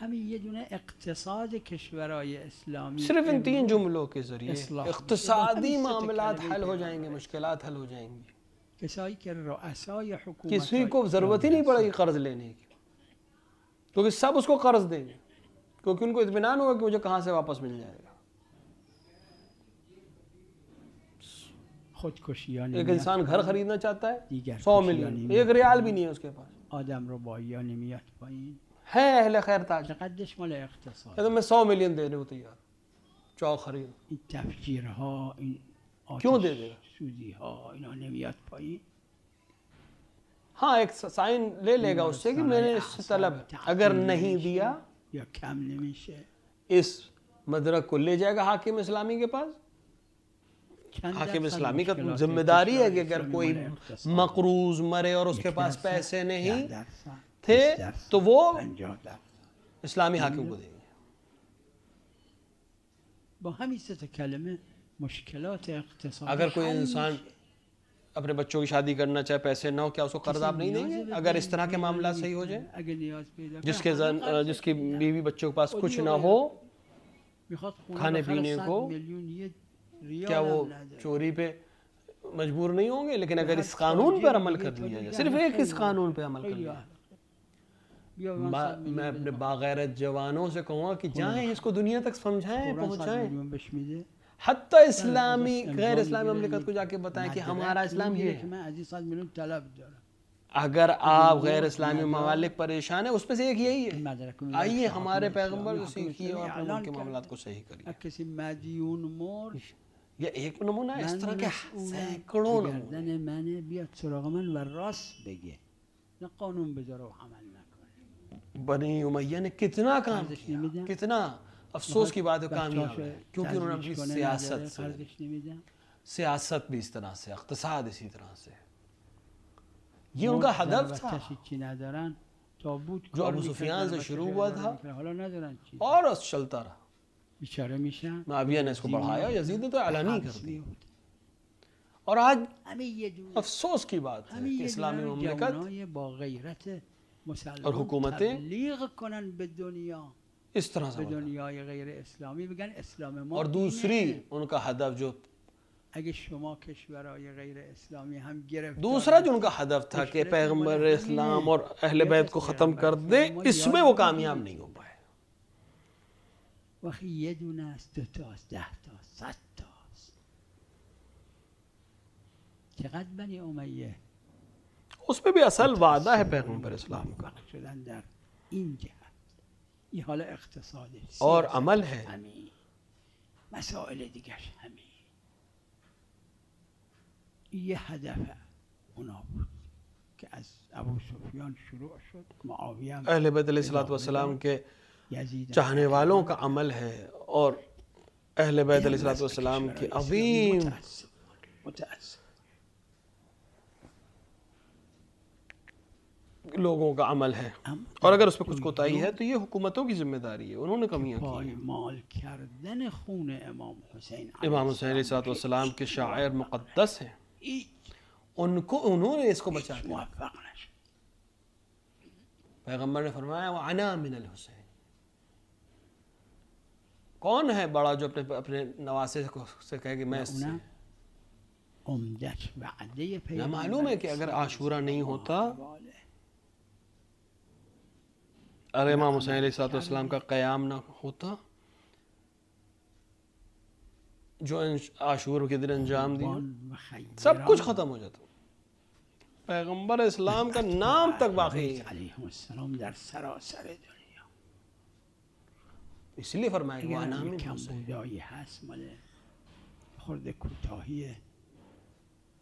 همین یه دونه اقتصاد کشورهای اسلامی صرف ان 3 جملوں کے ذریعے اقتصادی معاملات حل ہو جائیں گے، مشکلات حل ہو جائیں گی. کسایی که رؤسای حکومت کسی کو ضرورت ہی نہیں پڑے گی قرض لینے کی، کیونکہ سب اس کو قرض دیں گے، کیونکہ ان کو اطمینان ہوگا کہ مجھے کہاں سے واپس مل جائے گا. خودکشیان ایک انسان گھر خریدنا چاہتا ہے 100 ملین، 1 ریال بھی نہیں ہے اس کے پاس. آدم رو بایی نمیاد پایین. ہے اہل خیر تاج، چقدرش مال اقتصاد. تو میں 100 ملین دینے کو تیار، چاق خرید. این تفجیرها، این کیوں دے دے گا؟ سوزی ها، اینا نمیاد پایین. ہاں ایک سائن لے لے گا اس سے کہ میں نے اس سے طلب، اگر نہیں دیا یا کم نمیشه. اس مدرک کو لے جائے گا حاکم اسلامی کے پاس. حاکم اسلامی کا ذمہ داری ہے کہ اگر کوئی مقروض مرے اور اس کے پاس پیسے نہیں تھے تو وہ اسلامی حاکم کو دیں گے. با همین سه کلمه مشکلات اقتصادی. اگر کوئی انسان اپنے بچوں کی شادی کرنا چاہے، پیسے نہ ہو، کیا اس کو قرض آپ نہیں دیں گے اگر اس طرح کے معاملات صحیح ہو جائیں؟ اگر نیاز پیدا جس کی بیوی بچوں کے پاس کچھ نہ ہو، کھانے پینے کو، کیا وہ چوری پہ مجبور نہیں ہوں گے؟ لیکن اگر اس قانون پر عمل کر لیا جائے، صرف ایک اس قانون پہ عمل کر لیا جائے، میں اپنے باغیرت جوانوں سے کہوں گا کہ جائیں اس کو دنیا تک سمجھائیں، پہنچائیں، حتی اسلامی غیر اسلامی مملکت کو جا کے بتائیں کہ ہمارا اسلام یہ ہے. اگر آپ غیر اسلامی ممالک پریشان ہیں، اس میں سے ایک یہی ہے، آئیے ہمارے پیغمبر کو سیکھیے اور اپنے ملک کے معاملات کو صحیح کریے. کسی مدیون مر، یہ ایک نمونہ ہے، اس طرح کے سینکڑوں نمونہ. گردن من بیاد سراغ من و راست بگه، نه قانون بذاره و عمل نکنه. بنی امیہ نے کتنا کام کیا، کتنا افسوس کی بات ہے کامیاب ہے، کیونکہ انہوں نے اپنی سیاست بھی اس طرح سے، اقتصاد اسی طرح سے، یہ ان کا ہدف تھا جو ابو سفیان سے شروع ہوا تھا اور چلتا رہا. معاویہ نے اس کو بڑھایا، یزید نے تو اعلانی کر دیا. اور آج افسوس کی بات ہے کہ اسلامی مملکت اور حکومتیں اس طرح سے، دنیای غیر اسلامی بگن اسلام ما. اور دوسری ان کا ہدف جو اگه شما کشورهای غیر اسلامی هم گرفت، دوسرا جو ان کا ہدف تھا کہ پیغمبر اسلام اور اہل بیت کو ختم کر دے، اس میں وہ کامیاب نہیں ہو پائے. وقتی یه دونه است، 2 تا است، 10 تا است، 100 تا است. چقدر بنی امیه اس میں بھی اصل وعدہ ہے پیغمبر اسلام کا شدن در این جهت. این حال اقتصادی اور عمل ہے، همین مسائل دیگرش همین. یه هدف اونا بود که از ابو سفیان شروع شد. معاویہ اہل بیت علیہ السلام کے چاہنے والوں کا عمل ہے، اور اہل بیت علیہ السلام کے عظیم لوگوں کا عمل ہے. اور اگر اس پہ کچھ کوتاہی ہے تو یہ حکومتوں کی ذمہ داری ہے، انہوں نے کمیاں کی. پایمال کردن خون امام حسین علیہ السلام کے شاعر مقدس ہیں، انہوں نے اس کو بچا دیا. پیغمبر نے فرمایا وَعَنَا مِنَ الْحُسَيْنِ. کون ہے بڑا جو اپنے نواسے سے کہے کہ میں اس سے. معلوم ہے کہ اگر عاشورہ نہیں ہوتا، اگر امام حسین علیہ السلام کا قیام نہ ہوتا، جو عاشور کے دن انجام دیا، سب کچھ ختم ہو جاتا. پیغمبر اسلام کا نام تک باقی ہے. علیہ السلام در سراسر دنیا. اس لیے فرمایا کہ وَعَنَا مِنَ کم الْحُسَيْنِ. بودایی هست مال خورد کوتاهی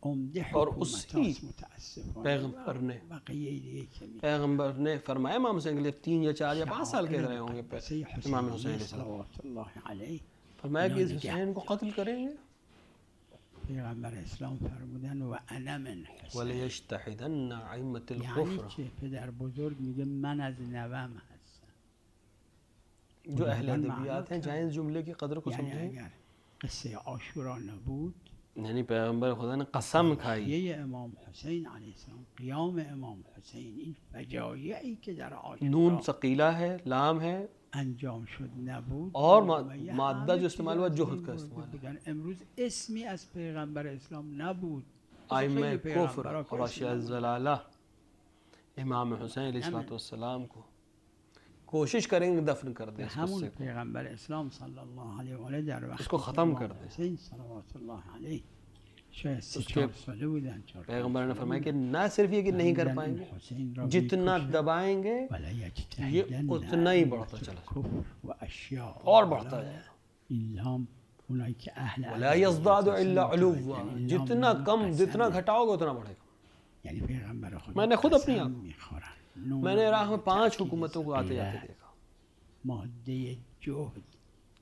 عمده اور حکومت اسی هست متاسفانه. پیغمبر نے بقیه دیگه که می پیغمبر نے فرمایا امام حسین کے لیے 3 یا 4 یا 5 سال کے رہے ہوں گے. امام حسین علیہ السلام صلوات اللہ علیہ فرمایا کہ اس حسین کو قتل کریں گے. پیغمبر اسلام فرمودن و انا من حسین، وَلَيَجْتَهِدَنَّ أَئِمَّةُ یعنی الْكُفْرِ. چه؟ پدر بزرگ میگه من از نوام هستم. جو اہل ادبیات ہیں جائیں اس جملے کی قدر کو یعنی سمجھیں. اگر قصه عاشورا نبود، یعنی پیغمبر خدا نے قسم کھائی یہ امام حسین علیہ السلام، قیام امام حسین، این فجایعی که در عاشورا نون ثقیلہ ہے، لام ہے، انجام شد نبود، اور مادہ جو استعمال ہوا جہد کا استعمال ہے. امروز اسمی از پیغمبر اسلام نبود. ائمہ کفر اور اشیاء الضلالہ امام حسین علیہ السلام کو کوشش کریں گے دفن کر دیں اس همون قصے کو، پیغمبر اسلام صلی اللہ علیہ وآلہ در وقت اس کو ختم کر دیں. حسین صلوات اللہ علیہ شاید اس کے 3-4 ساله بودن، پیغمبر نے فرمایا کہ نہ صرف یہ کہ نہیں کر پائیں گے، حسین را جتنا دبائیں گے ولا یجتهدن یہ اتنا ہی بڑھتا چلا جائے کفر و اشیاء اور بڑھتا جائے. الہام اونایی که اهل ولا یزداد الا علوا، جتنا کم جتنا گھٹاؤ گے اتنا بڑھے گا. یعنی پیغمبر خدا میں نے خود اپنی قسم آنکھ میخورن. میں نے راہ میں 5 حکومتوں کو آتے جاتے دیکھا، ماده جهد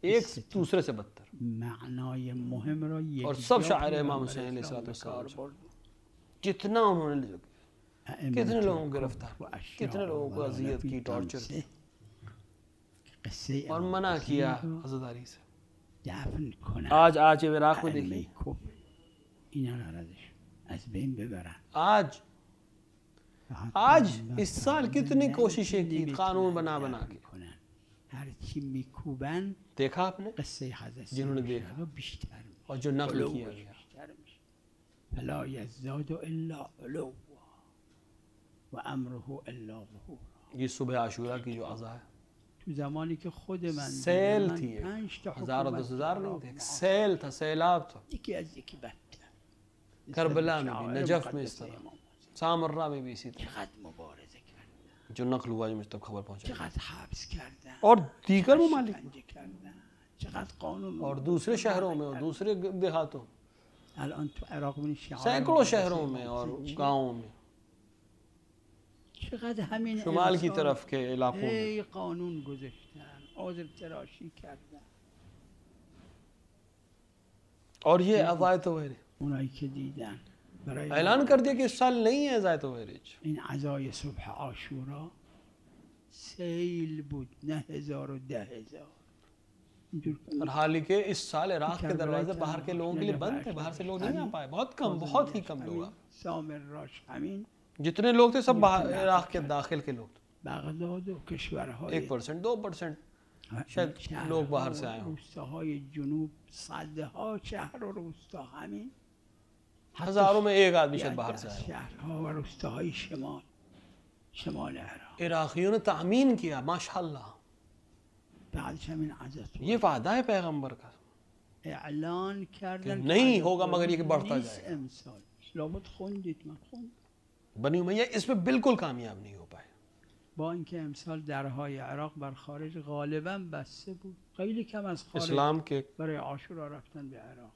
ایک دوسرے سے بدتر، معنای مهم را یک اور سب شاعر امام حسین علیہ السلام جتنا انہوں نے کتنے لوگوں کو گرفتار، کتنے لوگوں کو اذیت کی، ٹارچر کی اور منع کیا عزاداری سے. دفن کنن. آج عراق میں دیکھیے، اینا ناردش از بین ببرن. آج اس سال کتنی کوششیں کی قانون بنا کے، هر چی میکوبن دیکھا آپ نے قصه حضرت جنہوں نے دیکھا بیشتر اور جو نقل کیا گیا. فلا یزداد الا علوا و امره الا ظهورا. یہ صبح عاشورہ کی جو عزا ہے، تو زمانی که خود من سیل من تھی، 5 تا 1000 و حکومت 10,000 نہیں تھے، سیل تھا، سیلاب تھا. یکی از یکی بدتر. کربلا میں بھی، نجف میں اس طرح، سامرہ میں بھی اسی طرح چقدر مبارزه کردن، جو نقل ہوا جو مجھ تک خبر پہنچا، چقدر حبس کردن اور دیگر ممالک شکنجه کردن، چقدر قانون اور دوسرے شہروں میں اور دوسرے دیہاتوں، الان تو عراق میں سینکڑوں شہروں میں اور گاؤں میں، چقدر همین شمال کی طرف کے علاقوں میں. ای قانون گذاشتن، عذر تراشی کردن. اور یہ عزائے توحید اونایی که دیدن برای اعلان کر دیا کہ اس سال نہیں ہے عزائے توحید. این عزای صبح عاشورا سیل بود، نه 1000 و 10,000. اور حال کہ اس سال عراق کے دروازے باہر کے لوگوں کے لیے بند تھے، باہر سے لوگ نہیں آ پائے، بہت کم، بہت ہی کم لوگ. سامر راش همین جتنے لوگ تھے سب عراق کے داخل کے لوگ تھے، بغداد و کشورهای 1% 2% شاید لوگ باہر سے آئے ہوں. روستاهای جنوب صدها شهر و روستا همین، ہزاروں میں ایک آدمی شاید باہر سے آئے ہوں. شهرها و روستاهای شمال عراق. عراقیوں نے تامین کیا، ماشاءاللہ. بعدش همین عزت یہ وعدہ ہے پیغمبر کا، اعلان کردن نہیں ہوگا مگر یہ کہ بڑھتا نیست جائے گا. امسال لابد خوندید، من خوندم. بنی امیہ اس میں بالکل کامیاب نہیں ہو پائے. با اینکه امسال درهای عراق بر خارج غالبا بسته بود، خیلی کم از خارج اسلام کے برای عاشورا رفتن به عراق.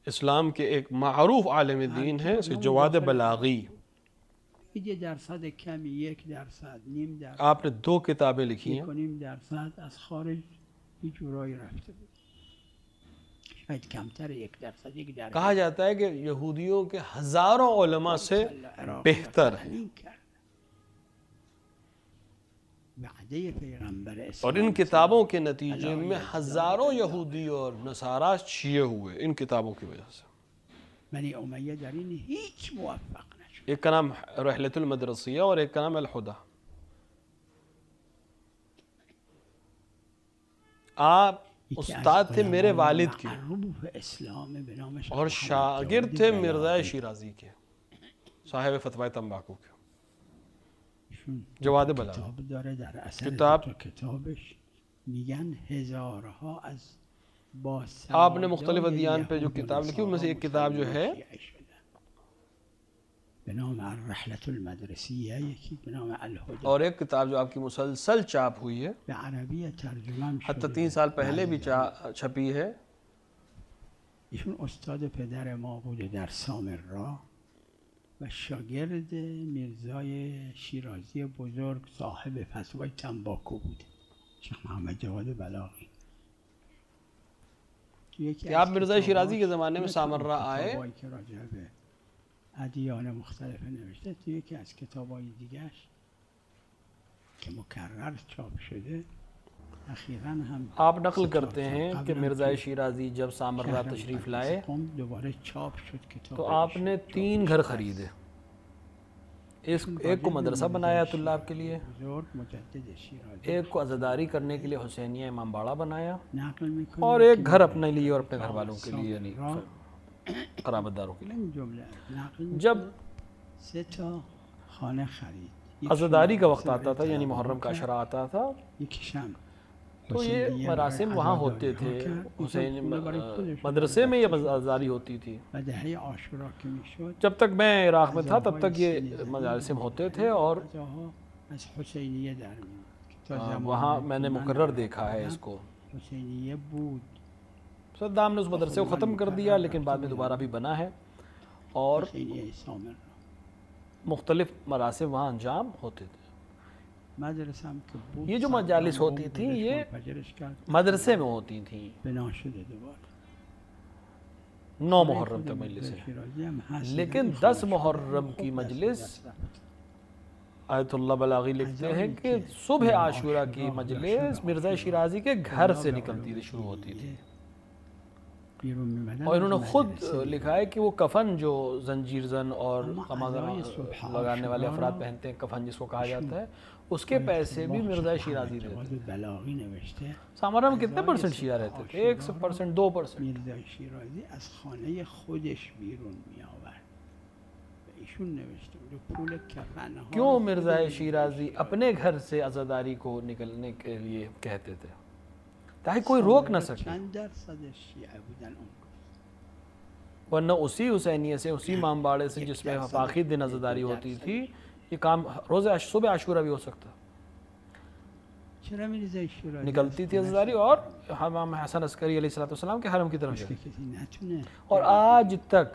اسلام کے ایک معروف عالم دین ہیں جواد بلاغی، 1% کمی، 1%، نیم درصد، آپ نے 2 کتابیں لکھی ہیں. 1.5% از خارج یه جورایی رفته بود، شاید کمتر 1%، 1%. کہا جاتا ہے کہ یہودیوں کے ہزاروں علماء سے بہتر ہیں، وعده پیغمبر اور اسلام ان کتابوں کے نتیجے میں ہزاروں یہودی اور نصارا شیعہ ہوئے ان کتابوں کی وجہ سے. بنی امیہ در این هیچ موفق نشد. ایک کا نام رحلت المدرسیہ اور ایک کا نام الہدیٰ. آپ استاد تھے میرے والد کے معروف اسلام به نامش اور شاگرد تھے مرزا شیرازی کے، صاحب فتوی تمباکو کے، جواد بلاغی. کتاب داره در اثر کتاب کتابش میگن هزارها از با آپ نے مختلف ادیان پہ جو کتاب لکھی ان میں سے ایک کتاب جو ہے به نام الرحلة المدرسیہ، یکی به نام الهدى، اور ایک کتاب جو آپ کی مسلسل چاپ ہوئی ہے، به عربی ترجمه شده، حتی 3 سال پہلے بھی چھپی ہے. ایشون استاد پدر ما بوده در سامرا و شاگرد میرزای شیرازی بزرگ صاحب فتوی تنباکو بوده، شیخ محمد جواد بلاغی. کہ آپ مرزا شیرازی کے زمانے میں سامرا آئے، که راجع به ادیان مختلف نوشته، تو یکی از کتابای دیگرش که مکرر چاپ شده اخیراً ہم آپ نقل کرتے ہیں کہ مرزا شیرازی جب سامرا تشریف لائے دوبارہ چاپ شد کتاب تو آپ نے 3 گھر خریدے. ایک کو مدرسہ بنایا طلاب کے لیے، ایک کو عزاداری کرنے کے لیے حسینیہ امام باڑہ بنایا، اور ایک گھر اپنے لیے اور اپنے گھر والوں کے لیے، یعنی قرابت داروں کے لیے. جب 3 خانه خرید، عزاداری کا وقت آتا تھا، یعنی محرم کا عشرہ آتا تھا، تو یہ مراسم وہاں ہوتے تھے. حسین مدرسے میں یہ عزاداری ہوتی تھی. جب تک میں عراق میں تھا تب تک یہ مراسم ہوتے تھے، اور وہاں میں نے مقرر دیکھا ہے اس کو. صدام نے اس مدرسے کو ختم کر دیا، لیکن بعد میں دوبارہ بھی بنا ہے، اور مختلف مراسم وہاں انجام ہوتے تھے. یہ جو مجالس ہوتی تھیں یہ مدرسے میں ہوتی تھیں. 9 محرم تک مجلس ہے، لیکن 10 محرم کی مجلس آیت اللہ بلاغی لکھتے ہیں کہ صبح عاشورہ کی مجلس مرزا شیرازی کے گھر سے نکلتی تھی، شروع ہوتی تھی. اور انہوں نے خود لکھا ہے کہ وہ کفن جو زنجیر زن اور لگانے والے افراد پہنتے ہیں، کفن جس کو کہا جاتا ہے، اس کے پیسے بھی مرزا شیرازی دیتے تھے. سامرا میں کتنے پرسنٹ شیعہ رہتے تھے؟ 1% 2%. مرزا شیرازی از خانه خودش بیرون می آورد. ایشون نوشته بود پول کفن ها. کیوں مرزا شیرازی اپنے گھر سے عزاداری کو نکلنے کے لیے کہتے تھے؟ تاکہ کوئی روک نہ سکے. چند درصد شیعه بودن اون، ورنہ اسی حسینیہ سے، اسی امام باڑے سے جس میں باقی دن عزاداری ہوتی تھی، یہ کام روز صبح عاشورہ بھی ہو سکتا. نکلتی تھی عزاداری اور امام حسن عسکری علیہ السلام کے حرم کی طرف جاتی. اور آج تک،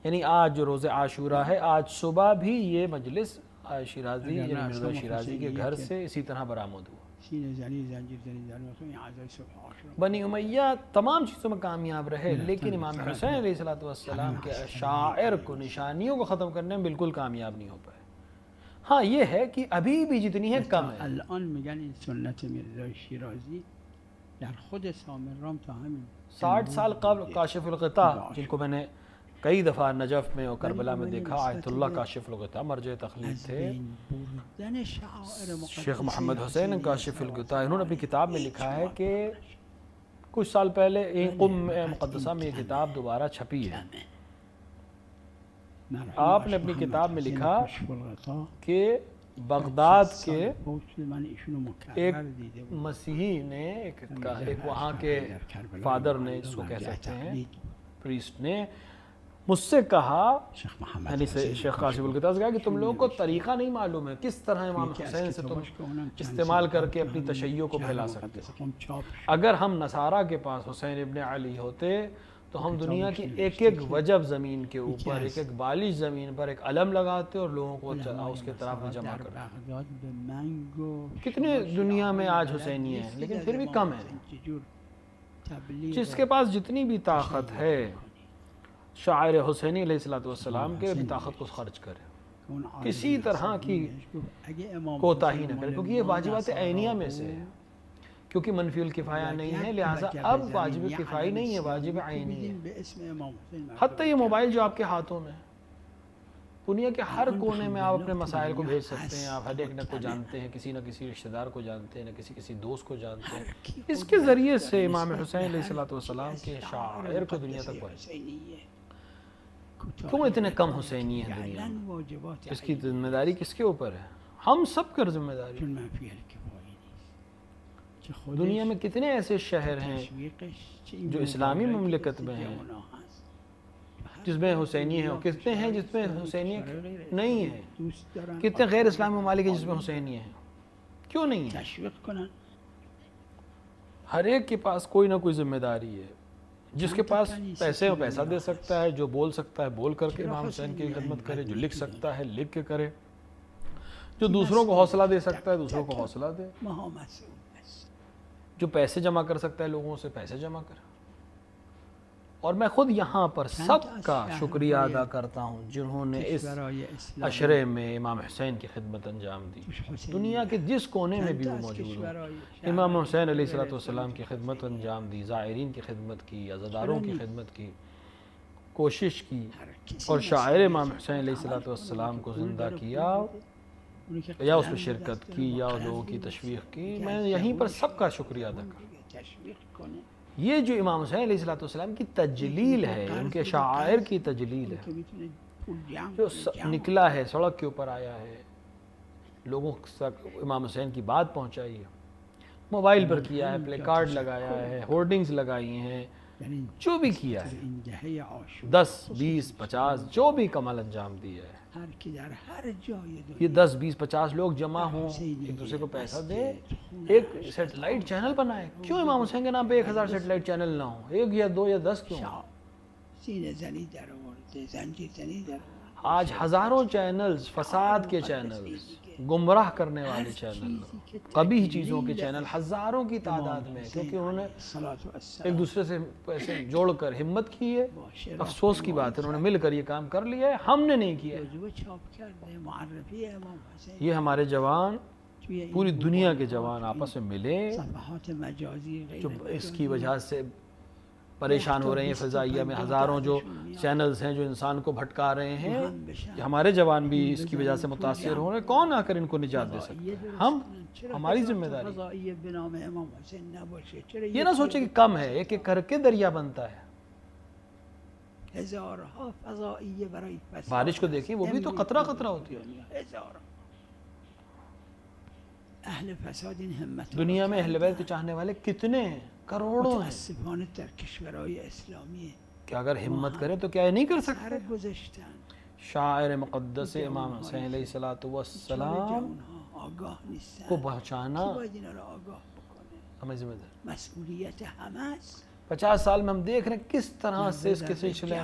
یعنی آج جو روز عاشورہ ہے، آج صبح بھی یہ مجلس شیرازی یعنی مرزا شیرازی کے گھر سے اسی طرح برآمد ہوا. بنی امیہ تمام چیزوں میں کامیاب رہے، لیکن امام حسین علیہ السلام کے شاعر کو، نشانیوں کو ختم کرنے میں بالکل کامیاب نہیں ہو پائے. ہاں یہ ہے کہ ابھی بھی جتنی ہے کم ہے. الان میگن این سنت مرزا شیرازی در خود سامرام تا همین 60 سال قبل کاشف الغطاء، جن کو میں نے کئی دفعہ نجف میں اور کربلا میں دیکھا، آیت اللہ کاشف الغطاء مرجع تخلیق تھے. شیخ محمد حسین کاشف الغطاء، انہوں نے اپنی کتاب میں لکھا ہے کہ کچھ سال پہلے قم مقدسہ میں یہ کتاب دوبارہ چھپی ہے. آپ نے اپنی کتاب میں لکھا کہ بغداد کے ایک مسیحی نے، ایک وہاں کے فادر نے، جس کو کہہ سکتے ہیں پریسٹ نے، مجھ سے کہا، یعنی شیخ کاشف الغطاء سے کہا کہ تم لوگوں کو طریقہ نہیں معلوم ہے کس طرح امام حسین سے تم استعمال کر کے اپنی تشیع کو پھیلا سکتے ہو. اگر ہم نصارہ کے پاس حسین ابن علی ہوتے تو ہم دنیا کی ایک ایک وجب زمین کے اوپر، ایک ایک بالش زمین پر ایک علم لگاتے اور لوگوں کو اس کے طرف جمع کرتے. کتنے دنیا میں آج حسینی ہیں، لیکن پھر بھی کم ہے. جس کے پاس جتنی بھی طاقت ہے، شاعر حسینی علیہ السلام کے طاقت کو خرچ کرے، کسی طرح کی کوتاہی نہ کرے، کیونکہ یہ واجبات عینیہ میں سے ہے. کیونکہ منفی الکفایہ نہیں ہے، لہٰذا اب واجب کفائی نہیں ہے، واجب عینی ہے. حتیٰ یہ موبائل جو آپ کے ہاتھوں میں، دنیا کے ہر کونے میں آپ اپنے مسائل کو بھیج سکتے ہیں. آپ ہر ایک کو جانتے ہیں، کسی نہ کسی رشتہ دار کو جانتے ہیں، نہ کسی دوست کو جانتے ہیں. اس کے ذریعے سے امام حسین علیہ السلام کے شاعر کو دنیا تک پہنچے. کیوں اتنے کم حسینی ہیں دنیا میں؟ اس کی ذمہ داری کس کے اوپر ہے؟ ہم سب کا ذمہ داری. دنیا میں کتنے ایسے شہر ہیں جو اسلامی مملکت میں ہیں جس میں حسینی ہیں، اور کتنے ہیں جس میں حسینی نہیں ہیں. کتنے غیر اسلامی ممالک ہیں جس میں حسینی ہیں، کیوں نہیں ہیں؟ ہر ایک کے پاس کوئی نہ کوئی ذمہ داری ہے. جس کے پاس پیسے ہو پیسہ دے سکتا ہے، جو بول سکتا ہے بول کر کے امام حسین کی خدمت کرے، جو لکھ سکتا ہے لکھ کے کرے، جو دوسروں کو حوصلہ دے سکتا ہے دوسروں کو حوصلہ دے، جو پیسے جمع کر سکتا ہے لوگوں سے پیسے جمع کرے. اور میں خود یہاں پر سب کا شکریہ ادا کرتا ہوں جنہوں نے اس عشرے میں امام حسین کی خدمت انجام دی. دنیا کے جس کونے میں بھی وہ موجود ہوں، امام حسین علیہ السلام کی خدمت انجام دی، زائرین کی خدمت کی، عزاداروں کی خدمت کی، کوشش کی، اور شاعر امام حسین علیہ السلام کو زندہ کیا یا اس میں شرکت کی یا لوگوں کی تشویق کی. میں یہیں پر سب کا شکریہ ادا کرتا ہوں. یہ جو امام حسین علیہ السلام کی تجلیل ہے، ان کے شاعر کی تجلیل ہے، جو نکلا ہے، سڑک کے اوپر آیا ہے، لوگوں تک امام حسین کی بات پہنچائی ہے، موبائل پر کیا ہے، پلے کارڈ لگایا ہے، ہورڈنگز لگائی ہیں، جو بھی کیا ہے، 10 20 50 جو بھی کمال انجام دیا ہے. یہ 10 20 50 لوگ جمع ہوں، ایک دوسرے کو پیسہ دیں، ایک سیٹلائٹ چینل بنائے. کیوں امام حسین کے نام پہ 1000 سیٹلائٹ چینل نہ ہوں؟ 1 یا 2 یا 10 کیوں؟ آج ہزاروں چینلز، فساد کے چینلز، گمراہ کرنے والے چینل، قبیح چیزوں کے چینل ہزاروں کی تعداد میں، کیونکہ انہوں نے ایک دوسرے سے پیسے جوڑ کر ہمت کی ہے. افسوس کی بات ہے انہوں نے مل کر یہ کام کر لیا ہے، ہم نے نہیں کیا. یہ ہمارے جوان، پوری دنیا کے جوان آپس میں ملے، جو اس کی وجہ سے پریشان ہو رہے ہیں. فضائیہ میں ہزاروں جو چینلز ہیں جو انسان کو بھٹکا رہے ہیں، ہمارے جوان بھی اس کی وجہ سے متاثر ہو رہے ہیں. کون آ کر ان کو نجات دے سکتے ہیں؟ ہم، ہماری ذمہ داری. یہ نہ سوچے کہ کم ہے، ایک ایک کر کے دریا بنتا ہے. بارش کو دیکھیں، وہ بھی تو قطرہ قطرہ ہوتی ہے. دنیا میں اہل بیت کے چاہنے والے کتنے ہیں؟ کروڑوں ہیں. کہ اگر ہمت کرے تو کیا یہ نہیں کر سکتے؟ شاعر مقدس امام حسین علیہ السلام کو پہنچانا ہمیں ذمہ دار. 50 سال میں ہم دیکھ رہے ہیں کس طرح سے اس کے سلسلے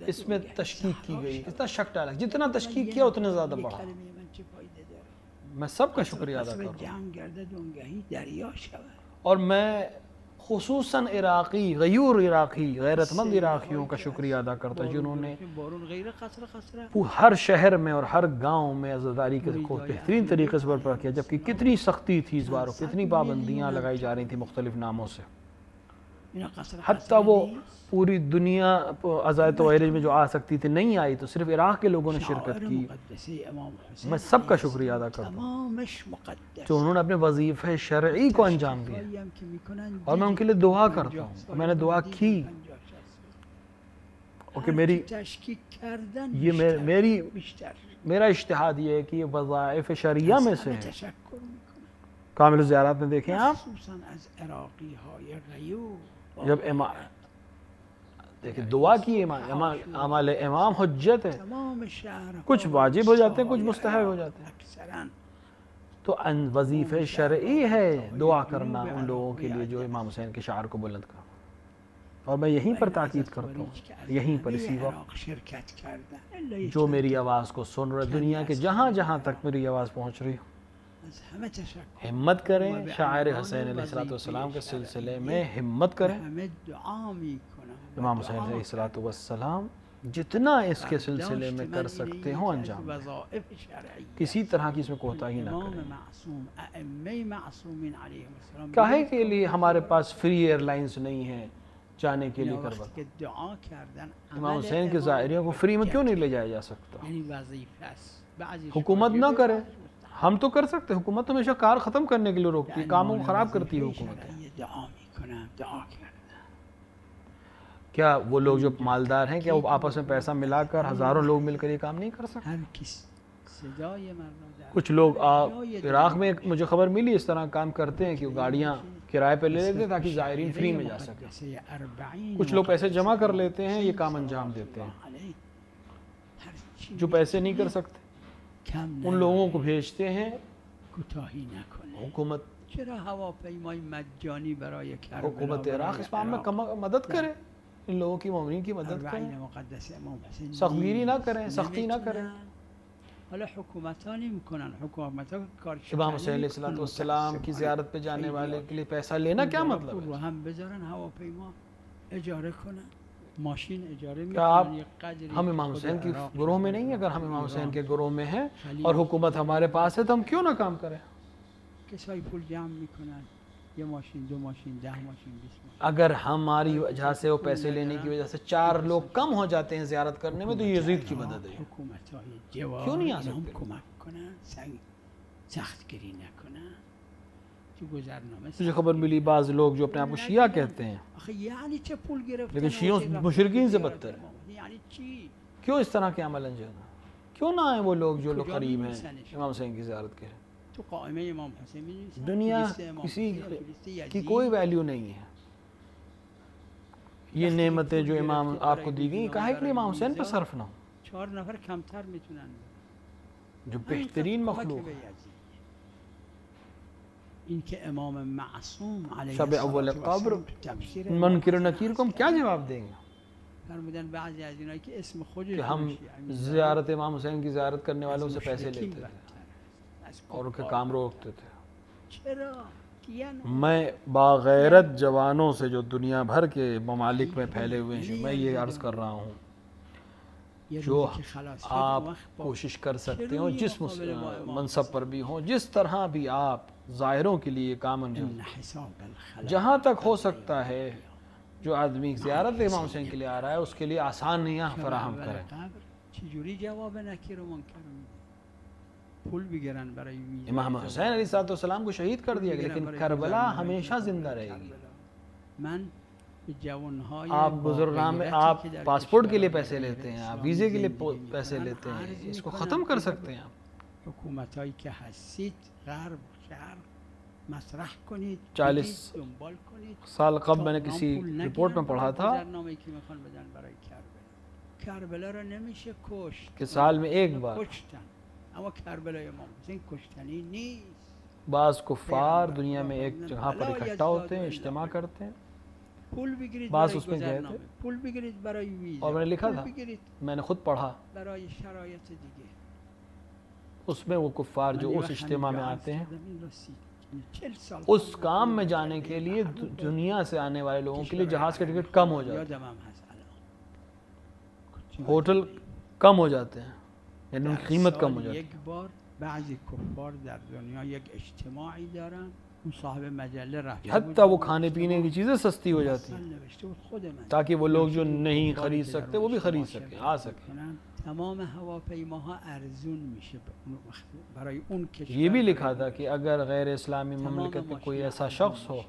اس میں تشکیک کی گئی، کتنا شک ڈالا. جتنا تشکیک کیا اتنا زیادہ بڑھا. میں سب کا شکریہ ادا کرتا ہوں. اور میں خصوصاً عراقی، غیور عراقی، غیرت مند عراقیوں کا شکریہ ادا کرتا ہوں جنہوں نے ہر شہر میں اور ہر گاؤں میں عزاداری کو بہترین طریقے سے برپا کیا. جبکہ کتنی سختی تھی اس بار، کتنی پابندیاں لگائی جا رہی تھیں مختلف ناموں سے. حتیٰ وہ پوری دنیا عزائے توائرج میں جو آ سکتی تھی نہیں آئی، تو صرف عراق کے لوگوں نے شرکت کی. میں سب کا شکریہ ادا کرتا ہوں جو انہوں نے اپنے وظیفہ شرعی کو انجام دیا، اور میں ان کے لیے دعا کرتا ہوں. میں نے دعا کی کہ میرا اجتہاد یہ ہے کہ یہ وظائف شرعیہ میں سے ہیں. کامل الزیارات میں دیکھیں آپ، جب دیکھیں دعا کی عمل امام حجت ہے، کچھ واجب ہو جاتے ہیں، کچھ مستحب ہو جاتے ہیں. تو وظیفہ شرعی ہے دعا کرنا ان لوگوں کے لیے جو امام حسین کے شعر کو بلند کرنا. اور میں یہیں پر تاکید کرتا ہوں، یہیں پر اسی وقت جو میری آواز کو سن رہے، دنیا کے جہاں جہاں تک میری آواز پہنچ رہی ہو، ہمت کریں. شاعر حسین علیہ السلام کے سلسلے میں ہمت کریں. امام حسین علیہ السلام جتنا اس کے سلسلے میں کر سکتے ہوں انجام دیں. کسی طرح کی اس میں کوتاہی نہ کریں. کاہے کے لیے ہمارے پاس فری ایئر لائنز نہیں ہیں جانے کے لیے کربلا؟ امام حسین کے زائرین کو فری میں کیوں نہیں لے جایا جا سکتا؟ حکومت نہ کرے، ہم تو کر سکتے. حکومت تو ہمیشہ کار ختم کرنے کے لیے روکتی ہے، کاموں کو خراب کرتی ہے حکومت. کیا وہ لوگ جو مالدار ہیں، کیا وہ آپس میں پیسہ ملا کر ہزاروں لوگ مل کر یہ کام نہیں کر سکتے؟ کچھ لوگ عراق میں مجھے خبر ملی اس طرح کام کرتے ہیں کہ وہ گاڑیاں کرائے پہ لے لیتے ہیں تاکہ زائرین فری میں جا سکیں. کچھ لوگ پیسے جمع کر لیتے ہیں، یہ کام انجام دیتے ہیں. جو پیسے نہیں کر سکتے ان لوگوں کو بھیجتے ہیں. حکومت عراق اس کام میں مدد کرے، ان لوگوں کی مومنین کی مدد کریں، سختگیری نہ کریں، سختی نہ کریں. امام حسین علیہ السلام کی زیارت پہ جانے والے کے لیے پیسہ لینا کیا مطلب ہے؟ ماشین اجاره کیا آپ میکنن، یک قدری ہم امام خود حسین کی عراق گروہ میں شده نہیں ہیں؟ اگر ہم امام حسین کے گروہ میں ہیں خلیل اور حکومت ہمارے پاس ہے تو ہم کیوں نہ کام کریں؟ کسایی پول جمع میکنن، یه ماشین، دو ماشین، 10 ماشین، 20 ماشین. اگر ہماری وجہ سے وہ پیسے لینے کی وجہ سے 4 لوگ کم ہو جاتے ہیں زیارت کرنے میں تو یہ یزید کی مدد ہے. حکومت‌های جوار کیوں نہیں آ اینا هم سکتے؟ کمک کنن، سختگیری نکنن. تو گذرنامه مجھے خبر ملی بعض لوگ جو اپنے آپ کو شیعہ کہتے ہیں آخه یعنی چه پول گرفتن، لیکن شیعوں مشرکین سے بدتر ہے. یعنی چی؟ کیوں اس طرح کے عمل انجام دیں؟ کیوں نہ آئیں وہ لوگ جو لوگ قریب ہیں امام حسین کی زیارت کے؟ تو قائمه امام حسین می‌نویسن، دنیا لیست امام کسی حسین، لیست کی یزید. کوئی ویلیو نہیں ہے. یہ نعمتیں جو امام آپ کو دی گئیں کہا کہ امام حسین پہ صرف نہ ہو 4 نفر کمتر میتونن جو بہترین مخلوق ہے. این که امام معصوم علیه شب اول قبر منکر و نکیر کو ہم کیا جواب دیں گے فرمودن بعضی از اینایی که اسم کہ خودشون ہم زیارت امام حسین کی زیارت کرنے والوں سے پیسے لیتے تھے اور ان کے کام روکتے تھے. چرا کیا نہ میں باغیرت جوانوں سے جو دنیا بھر کے ممالک میں پھیلے ہوئے ہیں میں یہ عرض کر رہا ہوں جو آپ کوشش کر سکتے ہوں جس منصب پر بھی ہوں جس طرح بھی آپ ظاہروں کے لیے کام انجام حساب الخلق جہاں تک ہو سکتا ہے جو آدمی زیارت امام حسین کے لیے آ رہا ہے اس کے لیے آسانیاں فراہم کریں. چجوری جواب نکیر و منکر میدن؟ پول بگیرن برای ویزا. امام حسین علیہ السلام کو شہید کر دیا گیا لیکن کربلا ہمیشہ زندہ رہے گی. من به جوانهای آپ بزرگان میں آپ پاسپورٹ کے لیے پیسے لیتے ہیں، آپ ویزے کے لیے پیسے لیتے ہیں، اس کو ختم کر سکتے ہیں. حکومتایی که هستید غرب شرق مطرح کنید، 40 دنبال کنید. سال قبل میں نے کسی رپورٹ میں پڑھا تھا گذرنامه‌ای که میخوان بدن برای کربلا رو نمیشه کشت کہ سال میں ایک بار کشتن، اما کربلای امام حسین کشتنی نیست. بعض کفار دنیا میں ایک جگہ پر اکٹھا ہوتے ہیں، اجتماع کرتے ہیں. پول بگیرید بعض برای اس میں گئے تھے گذرنامه، پول بگیرید برای ویزا، اور میں نے لکھا پول تھا بگیرید میں نے خود پڑھا برای شرایط دیگه. اس میں وہ کفار جو اس اجتماع میں آتے ہیں 40 سال اس کام میں جانے کے لیے دنیا سے آنے والے لوگوں کے لیے جہاز کے ٹکٹ کم ہو جاتے ہیں، یادم هم هست الان. ہوٹل کم ہو جاتے ہیں، یعنی ان کی قیمت کم ہو جاتی ہے. یک بار بعضی کفار در دنیا یک اجتماعی دارن، اون صاحب مجله رفته حتیٰ وہ کھانے پینے کی چیزیں سستی ہو جاتی ہیں نوشته بود خود من تاکہ وہ لوگ جو نہیں خرید سکتے وہ بھی خرید سکیں، آ سکیں. تمام هواپیماها ارزون میشه برای اون کشور. یہ بھی لکھا تھا کہ اگر غیر اسلامی مملکت میں کوئی ایسا شخص ہو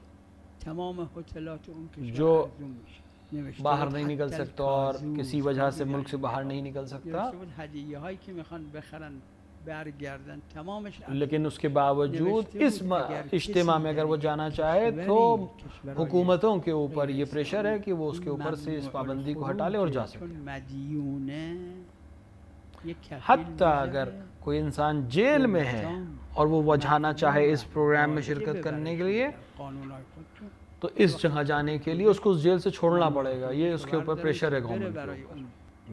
تمام هتلات اون کشور جو ارزون میشه، باہر نہیں نکل سکتا اور کسی وجہ سے ملک سے باہر نہیں نکل سکتا، هدیه هایی که میخوان بخرن برگردن تمامش لیکن اس کے باوجود اس اجتماع میں اگر وہ جانا چاہے تو حکومتوں کے اوپر یہ پریشر ہے کہ وہ اس کے اوپر سے اس پابندی کو ہٹا لے اور جا سکے. حتیٰ اگر کوئی انسان جیل میں ہے اور وہ جانا چاہے اس پروگرام میں شرکت کرنے کے لیے تو اس جگہ جانے کے لیے اس کو اس جیل سے چھوڑنا پڑے گا، یہ اس کے اوپر پریشر ہے گورنمنٹ کے اوپر.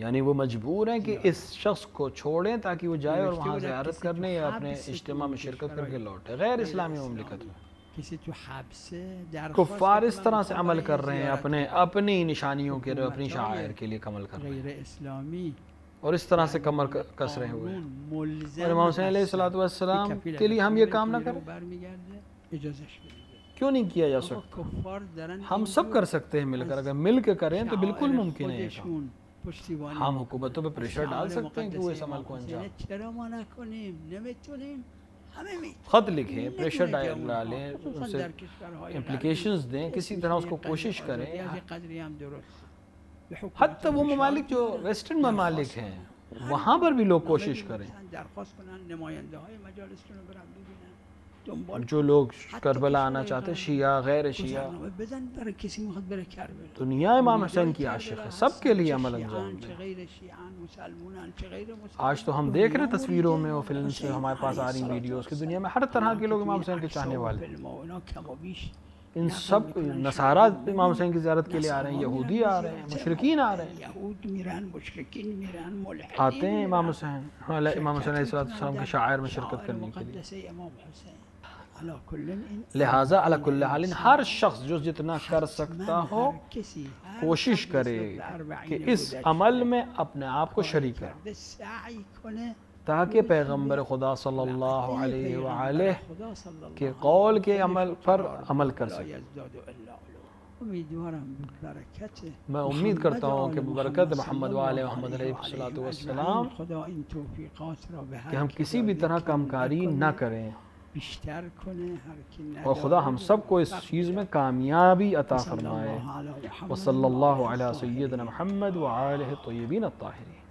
یعنی وہ مجبور ہیں کہ اس شخص کو چھوڑیں تاکہ وہ جائے اور وہاں زیارت کرنے یا اپنے اجتماع میں شرکت کر کے لوٹے. غیر اسلامی مملکت میں کفار اس طرح سے عمل کر رہے ہیں اپنی نشانیوں کے اپنی شعائر کے لیے عمل کر رہے ہیں اور اس طرح سے کمر کس رہے ہوئے ہیں. اور امام حسین علیہ السلام کے لیے ہم یہ کام نہ کریں؟ کیوں نہیں کیا جا سکتا؟ ہم سب کر سکتے ہیں مل کر، اگر مل کے کریں تو بالکل ممکن ہے. ہم حکومتوں پہ پریشر ڈال سکتے ہیں کہ وہ اس عمل کو خط لکھیں، پریشر ڈالیں، ان سے امپلیکیشنز دیں، کسی طرح اس کو کوشش کریں. حتی وہ ممالک جو ویسٹرن ممالک ہیں وہاں پر بھی لوگ کوشش کریں. جو لوگ کربلا آنا چاہتے ہیں، شیعہ غیر شیعہ، دنیا امام حسین کی عاشق ہے، سب کے لیے عمل انجام دیں. آج تو ہم دیکھ رہے ہیں تصویروں میں اور فلم سے ہمارے پاس آ رہی ویڈیوز کہ دنیا میں ہر طرح کے لوگ امام حسین کے چاہنے والے. ان سب نصارہ امام حسین کی زیارت کے لیے آ رہے ہیں، یہودی آ رہے ہیں، مشرکین آ رہے ہیں، آتے ہیں امام حسین علیہ السلام کے شعائر میں شرکت کرنے کے لیے. لہٰذا علی کل حال ہر شخص جو جتنا کر سکتا ہو کوشش کرے کہ اس عمل میں اپنے آپ کو شریک کرے تاکہ پیغمبر خدا صلی اللہ علیہ وآلہ کے قول کے عمل پر عمل کر سکے۔ میں امید کرتا ہوں کہ ببرکت محمد وآلہ محمد علیہ السلام کہ ہم کسی بھی طرح کا کامکاری نہ کریں اور خدا ہم سب کو اس چیز میں کامیابی عطا فرمائے۔ وصلی اللہ علی سیدنا محمد وآلہ الطیبین الطاہرین۔